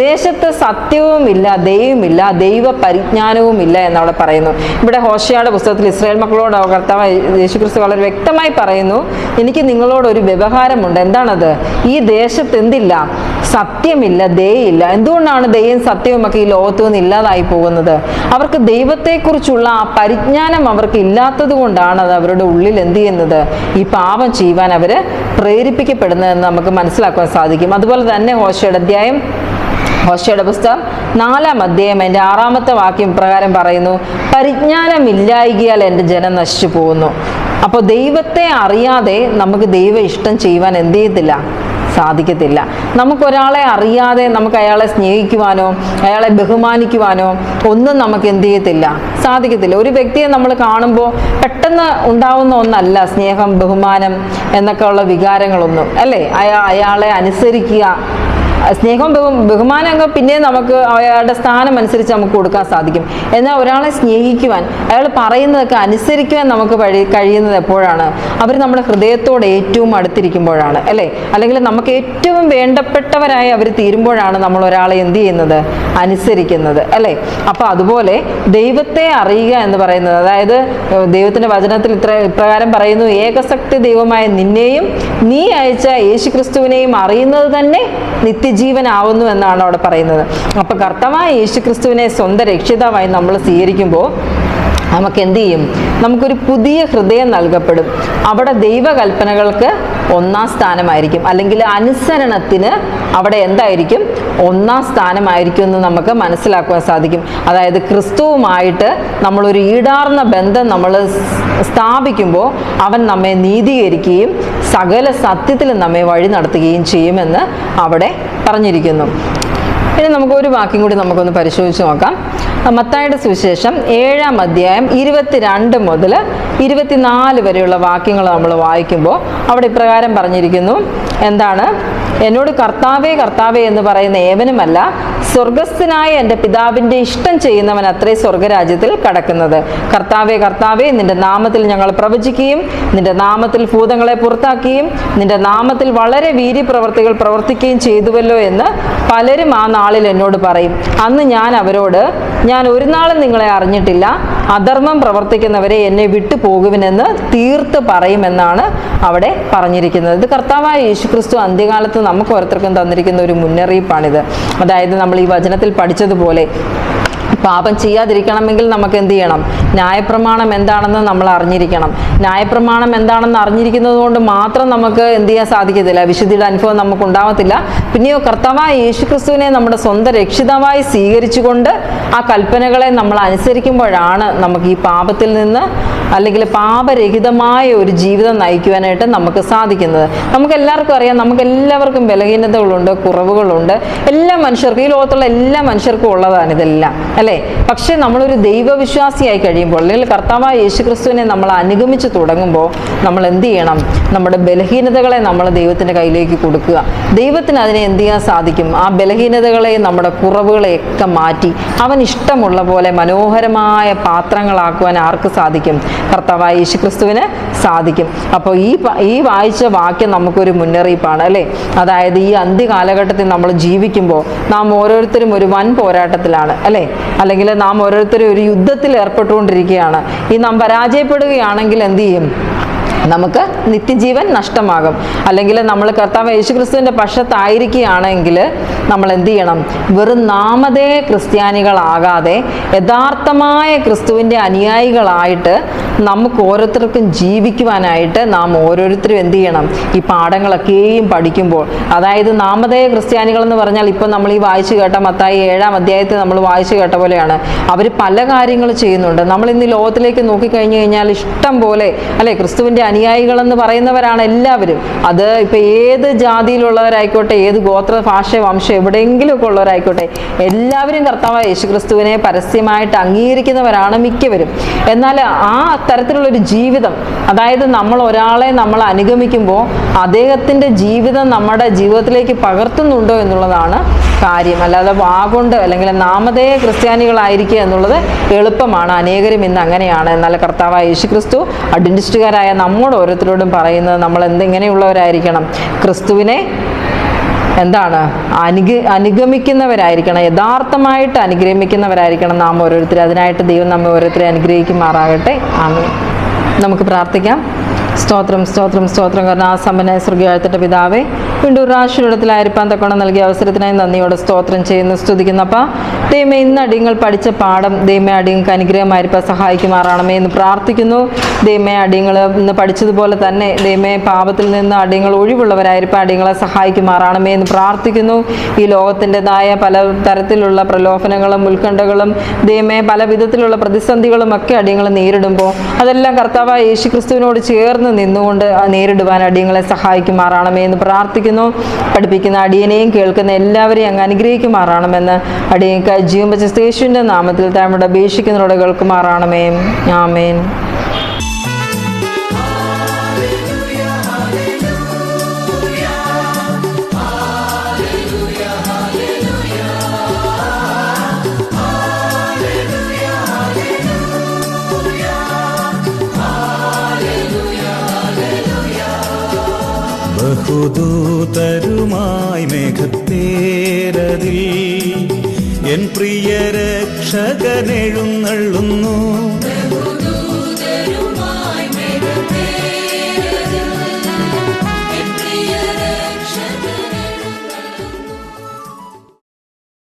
ദേശത്ത് സത്യവുമില്ല, ദൈവമില്ല, ദൈവ പരിജ്ഞാനവുമില്ല എന്നവിടെ പറയുന്നു. ഇവിടെ ഹോശേയുടെ പുസ്തകത്തിൽ ഇസ്രായേൽ മക്കളോട് കർത്താവ് യേശുക്രിസ്തു വളരെ വ്യക്തമായി പറയുന്നു, എനിക്ക് നിങ്ങളോടൊരു വ്യവഹാരമുണ്ട്. എന്താണത്? ഈ ദേശത്ത് എന്തില്ല? സത്യമില്ല, ദയയില്ല. എന്തുകൊണ്ടാണ് ദയയും സത്യവും ഒക്കെ ഈ ലോകത്തു നിന്ന് ഇല്ലാതായി പോകുന്നത്? അവർക്ക് ദൈവത്തെക്കുറിച്ചുള്ള ആ പരിജ്ഞാനം അവർക്ക് ഇല്ലാത്തത് കൊണ്ടാണ് അത് അവരുടെ ഉള്ളിൽ എന്ത് ചെയ്യുന്നത്? ഈ പാപം ചെയ്യുവാൻ അവർ പ്രേരിപ്പിക്കപ്പെടുന്നതെന്ന് നമുക്ക് മനസ്സിലാക്കാൻ സാധിക്കും. അതുപോലെ തന്നെ ഹോശേയുടെ പുസ്തകം 4-ാം അധ്യായം അതിൻ്റെ 6-ാമത്തെ വാക്യം പ്രകാരം പറയുന്നു: പരിജ്ഞാനമില്ലായികയാൽ എൻ്റെ ജനം നശിച്ചു പോകുന്നു. അപ്പോൾ ദൈവത്തെ അറിയാതെ നമുക്ക് ദൈവ ഇഷ്ടം ചെയ്യുവാൻ എന്ത് ചെയ്യത്തില്ല? സാധിക്കത്തില്ല. നമുക്കൊരാളെ അറിയാതെ നമുക്ക് അയാളെ സ്നേഹിക്കുവാനോ അയാളെ ബഹുമാനിക്കുവാനോ ഒന്നും നമുക്ക് എന്ത് ചെയ്യത്തില്ല? സാധിക്കത്തില്ല. ഒരു വ്യക്തിയെ നമ്മൾ കാണുമ്പോൾ പെട്ടെന്ന് ഉണ്ടാവുന്ന ഒന്നല്ല സ്നേഹം, ബഹുമാനം എന്നൊക്കെ ഉള്ള വികാരങ്ങളൊന്നും, അല്ലേ? അയാളെ അനുസരിക്കുക, സ്നേഹവും ബഹുമാനമൊക്കെ പിന്നെ നമുക്ക് അയാളുടെ സ്ഥാനം അനുസരിച്ച് നമുക്ക് കൊടുക്കാൻ സാധിക്കും. എന്നാൽ ഒരാളെ സ്നേഹിക്കുവാൻ, അയാൾ പറയുന്നതൊക്കെ അനുസരിക്കുവാൻ നമുക്ക് കഴിയുന്നത് എപ്പോഴാണ്? അവർ നമ്മുടെ ഹൃദയത്തോട് ഏറ്റവും അടുത്തിരിക്കുമ്പോഴാണ്, അല്ലേ? അല്ലെങ്കിൽ നമുക്ക് ഏറ്റവും വേണ്ടപ്പെട്ടവരായി അവർ തീരുമ്പോഴാണ് നമ്മൾ ഒരാളെ എന്ത് ചെയ്യുന്നത്? അനുസരിക്കുന്നത്, അല്ലേ? അപ്പോൾ അതുപോലെ ദൈവത്തെ അറിയുക എന്ന് പറയുന്നത്, അതായത് ദൈവത്തിൻ്റെ വചനത്തിൽ ഇപ്രകാരം പറയുന്നു: ഏകശക്തി ദൈവമായ നിന്നെയും നീ അയച്ച യേശുക്രിസ്തുവിനെയും അറിയുന്നത് തന്നെ നിത്യജീവനാവുന്നു എന്നാണ് അവിടെ പറയുന്നത്. അപ്പോൾ കർത്താവായ യേശുക്രിസ്തുവിനെ സ്വന്തം രക്ഷിതാവായി നമ്മൾ സ്വീകരിക്കുമ്പോൾ നമുക്ക് എന്ത് ചെയ്യും? നമുക്കൊരു പുതിയ ഹൃദയം നൽകപ്പെടും. അവിടെ ദൈവകൽപ്പനകൾക്ക് 1-ാം സ്ഥാനമായിരിക്കും, അല്ലെങ്കിൽ അനുസരണത്തിന് അവിടെ എന്തായിരിക്കും? 1-ാം സ്ഥാനമായിരിക്കും എന്ന് നമുക്ക് മനസ്സിലാക്കുവാൻ സാധിക്കും. അതായത് ക്രിസ്തുവുമായിട്ട് നമ്മളൊരു ഈടാർന്ന ബന്ധം നമ്മൾ സ്ഥാപിക്കുമ്പോൾ അവൻ നമ്മെ നീതീകരിക്കുകയും സകല സത്യത്തിലും നമ്മെ വഴി നടത്തുകയും ചെയ്യുമെന്ന് അവിടെ പറഞ്ഞിരിക്കുന്നു. ഇനി നമുക്ക് ഒരു വാക്യം കൂടി നമുക്കൊന്ന് പരിശോധിച്ച് നോക്കാം. മത്തായിയുടെ സുവിശേഷം 7-ാം അധ്യായം 22 മുതൽ 24 വരെയുള്ള വാക്യങ്ങൾ നമ്മൾ വായിക്കുമ്പോൾ അവിടെ ഇപ്രകാരം പറഞ്ഞിരിക്കുന്നു. എന്താണ്? എന്നോട് കർത്താവേ കർത്താവേ എന്ന് പറയുന്ന ഏവനുമല്ല, സ്വർഗസ്ഥനായ എൻ്റെ പിതാവിൻ്റെ ഇഷ്ടം ചെയ്യുന്നവൻ അത്രേ സ്വർഗരാജ്യത്തിൽ കടക്കുന്നത്. കർത്താവേ കർത്താവേ, നിന്റെ നാമത്തിൽ ഞങ്ങൾ പ്രവചിക്കുകയും നിന്റെ നാമത്തിൽ ഭൂതങ്ങളെ പുറത്താക്കുകയും നിന്റെ നാമത്തിൽ വളരെ വീര്യപ്രവർത്തികൾ പ്രവർത്തിക്കുകയും ചെയ്തുവല്ലോ എന്ന് പലരും ആ നാളിൽ എന്നോട് പറയും. അന്ന് ഞാൻ അവരോട്, ഞാൻ ഒരു നാളും നിങ്ങളെ അറിഞ്ഞിട്ടില്ല, അധർമ്മം പ്രവർത്തിക്കുന്നവരെ എന്നെ വിട്ടു പോകുവിനെന്ന് തീർത്ത് പറയുമെന്നാണ് അവിടെ പറഞ്ഞിരിക്കുന്നത്. ഇത് കർത്താവായ യേശുക്രിസ്തു അന്ത്യകാലത്ത് നമുക്ക് ഓരോരുത്തർക്കും തന്നിരിക്കുന്ന ഒരു മുന്നറിയിപ്പാണിത്. അതായത് നമ്മൾ ഈ വചനത്തിൽ പഠിച്ചതുപോലെ പാപം ചെയ്യാതിരിക്കണമെങ്കിൽ നമുക്ക് എന്ത് ചെയ്യണം? ന്യായപ്രമാണം എന്താണെന്ന് നമ്മൾ അറിഞ്ഞിരിക്കണം. ന്യായപ്രമാണം എന്താണെന്ന് അറിഞ്ഞിരിക്കുന്നത് കൊണ്ട് മാത്രം നമുക്ക് എന്ത് ചെയ്യാൻ സാധിക്കത്തില്ല? വിശുദ്ധിയുടെ അനുഭവം നമുക്ക് ഉണ്ടാവത്തില്ല. പിന്നെയോ കർത്താവായ യേശുക്രിസ്തുവിനെ നമ്മുടെ സ്വന്തം രക്ഷിതാവായി സ്വീകരിച്ചുകൊണ്ട് ആ കൽപ്പനകളെ നമ്മൾ അനുസരിക്കുമ്പോഴാണ് നമുക്ക് ഈ പാപത്തിൽ നിന്ന്, അല്ലെങ്കിൽ പാപരഹിതമായ ഒരു ജീവിതം നയിക്കുവാനായിട്ട് നമുക്ക് സാധിക്കുന്നത്. നമുക്ക് എല്ലാവർക്കും അറിയാം, നമുക്ക് എല്ലാവർക്കും ബലഹീനതകളുണ്ട്, കുറവുകളുണ്ട്. എല്ലാ മനുഷ്യർക്കും, ഈ ലോകത്തുള്ള എല്ലാ മനുഷ്യർക്കും ഉള്ളതാണ് ഇതെല്ലാം, അല്ലേ? പക്ഷെ നമ്മളൊരു ദൈവവിശ്വാസിയായി കഴിയുമ്പോൾ, അല്ലെങ്കിൽ കർത്താവായ യേശുക്രിസ്തുവിനെ നമ്മൾ അനുഗമിച്ച് തുടങ്ങുമ്പോൾ നമ്മൾ എന്ത് ചെയ്യണം? നമ്മുടെ ബലഹീനതകളെ നമ്മൾ ദൈവത്തിൻ്റെ കയ്യിലേക്ക് കൊടുക്കുക. ദൈവത്തിന് അതിനെ എന്ത് ചെയ്യാൻ സാധിക്കും? ആ ബലഹീനതകളെ, നമ്മുടെ കുറവുകളെയൊക്കെ മാറ്റി അവൻ ഇഷ്ടമുള്ള പോലെ മനോഹരമായ പാത്രങ്ങളാക്കുവാൻ ആർക്ക് സാധിക്കും? കർത്താവായ യേശുക്രിസ്തുവിന് സാധിക്കും. അപ്പോൾ ഈ വായിച്ച വാക്യം നമുക്കൊരു മുന്നറിയിപ്പാണ്, അല്ലേ? അതായത് ഈ അന്ത്യകാലഘട്ടത്തിൽ നമ്മൾ ജീവിക്കുമ്പോൾ നാം ഓരോരുത്തരും ഒരു വൻ പോരാട്ടത്തിലാണ്, അല്ലേ? അല്ലെങ്കിൽ നാം ഓരോരുത്തരും ഒരു യുദ്ധത്തിൽ ഏർപ്പെട്ടുകൊണ്ടിരിക്കുകയാണ്. ഈ നാം പരാജയപ്പെടുകയാണെങ്കിൽ എന്ത് ചെയ്യും? നമുക്ക് നിത്യജീവൻ നഷ്ടമാകും. അല്ലെങ്കിൽ നമ്മൾ കർത്താവ് യേശുക്രിസ്തുവിൻ്റെ പക്ഷത്തായിരിക്കുകയാണെങ്കിൽ നമ്മൾ എന്ത് ചെയ്യണം? വെറും നാമധേയ ക്രിസ്ത്യാനികളാകാതെ യഥാർത്ഥമായ ക്രിസ്തുവിൻ്റെ അനുയായികളായിട്ട് നമുക്ക് ഓരോരുത്തർക്കും ജീവിക്കുവാനായിട്ട് നാം ഓരോരുത്തരും എന്ത് ചെയ്യണം? ഈ പാഠങ്ങളൊക്കെയും പഠിക്കുമ്പോൾ, അതായത് നാമധേയ ക്രിസ്ത്യാനികൾ എന്ന് പറഞ്ഞാൽ ഇപ്പം നമ്മൾ ഈ വായിച്ചു കേട്ട മത്തായി 7-ാം അധ്യായത്തിൽ നമ്മൾ വായിച്ചു കേട്ട പോലെയാണ്. അവർ പല കാര്യങ്ങൾ ചെയ്യുന്നുണ്ട്. നമ്മൾ ഇന്ന് ലോകത്തിലേക്ക് നോക്കിക്കഴിഞ്ഞു കഴിഞ്ഞാൽ ഇഷ്ടം പോലെ, അല്ലേ, ക്രിസ്തുവിൻ്റെ അനുയായികളെന്ന് പറയുന്നവരാണ് എല്ലാവരും. അത് ഇപ്പം ഏത് ജാതിയിലുള്ളവരായിക്കോട്ടെ, ഏത് ഗോത്ര, ഭാഷ, വംശം എവിടെയെങ്കിലുമൊക്കെ ഉള്ളവരായിക്കോട്ടെ, എല്ലാവരും കർത്താവായ യേശുക്രിസ്തുവിനെ പരസ്യമായിട്ട് അംഗീകരിക്കുന്നവരാണ് മിക്കവരും. എന്നാൽ ആ തരത്തിലുള്ളൊരു ജീവിതം, അതായത് നമ്മൾ ഒരാളെ നമ്മൾ അനുഗമിക്കുമ്പോൾ അദ്ദേഹത്തിൻ്റെ ജീവിതം നമ്മുടെ ജീവിതത്തിലേക്ക് പകർത്തുന്നുണ്ടോ എന്നുള്ളതാണ് കാര്യം. അല്ലാതെ വാഗൊണ്ട് അല്ലെങ്കിൽ നാമധേയ ക്രിസ്ത്യാനികളായിരിക്കുക എന്നുള്ളത് എളുപ്പമാണ്. അനേകരും ഇന്ന് അങ്ങനെയാണ്. എന്നാൽ കർത്താവായ യേശുക്രിസ്തു അഡ്വന്റിസ്റ്റുകാരായ നമ്മോട് ഓരോരുത്തരോടും പറയുന്നത് നമ്മൾ എന്തെങ്ങനെയുള്ളവരായിരിക്കണം? ക്രിസ്തുവിനെ എന്താണ് അനുഗമിക്കുന്നവരായിരിക്കണം, യഥാർത്ഥമായിട്ട് അനുഗ്രഹിക്കുന്നവരായിരിക്കണം നാം ഓരോരുത്തരും. അതിനായിട്ട് ദൈവം നമ്മെ ഓരോരുത്തരെ അനുഗ്രഹിക്കുമാറാകട്ടെ. ആമേൻ. നമുക്ക് പ്രാർത്ഥിക്കാം. സ്തോത്രം സ്തോത്രം സ്തോത്രം കരുണാസമ്പന്നനായ സ്വർഗ്ഗീയത്തിന്റെ പിതാവേ, വീണ്ടും രാഷ്ട്രീയത്തിലായിരിക്കാൻ തക്കോണം നൽകിയ അവസരത്തിനായി നന്ദിയോടെ സ്തോത്രം ചെയ്യുന്നു, സ്തുതിക്കുന്നപ്പ. ദൈവമേ, ഇന്ന് അടിയങ്ങൾ പഠിച്ച പാഠം ദൈവമേ അടിയങ്ങൾക്ക് അനുഗ്രഹമായിരിക്കാൻ സഹായിക്കുമാറാണമേ എന്ന് പ്രാർത്ഥിക്കുന്നു. ദൈവമേ, അടിയങ്ങൾ ഇന്ന് പഠിച്ചതുപോലെ തന്നെ ദൈവമേ പാപത്തിൽ നിന്ന് അടിയങ്ങൾ ഒഴിവുള്ളവരായിരിക്കാൻ അടിയങ്ങളെ സഹായിക്കുമാറാണമേ എന്ന് പ്രാർത്ഥിക്കുന്നു. ഈ ലോകത്തിൻ്റെതായ പല തരത്തിലുള്ള പ്രലോഭനങ്ങളും ഉത്കണ്ഠകളും ദൈവമേ പല വിധത്തിലുള്ള പ്രതിസന്ധികളും ഒക്കെ അടിയങ്ങൾ നേരിടുമ്പോൾ അതെല്ലാം കർത്താവായ യേശുക്രിസ്തുവിനോട് ചേർന്ന് നിന്നുകൊണ്ട് നേരിടുവാൻ അടിയങ്ങളെ സഹായിക്കുമാറാണമേ എന്ന് പ്രാർത്ഥിക്കുന്നു. പഠിപ്പിക്കുന്ന അടിയനെയും കേൾക്കുന്ന എല്ലാവരെയും അങ്ങ് അനുഗ്രഹിക്കുമാറാണമെന്ന് അടിയങ്ങൾക്ക് ജീവൻ വച്ച യേശുവിൻ്റെ നാമത്തിൽ താഴെ അപേക്ഷിക്കുന്നതോടെ കേൾക്കുമാറാണമേ. ആമേൻ. ബഹുദൂതരുമായി മേഘത്തേരതിൽ എൻ പ്രിയ രക്ഷകനെഴുന്നള്ളുന്നു.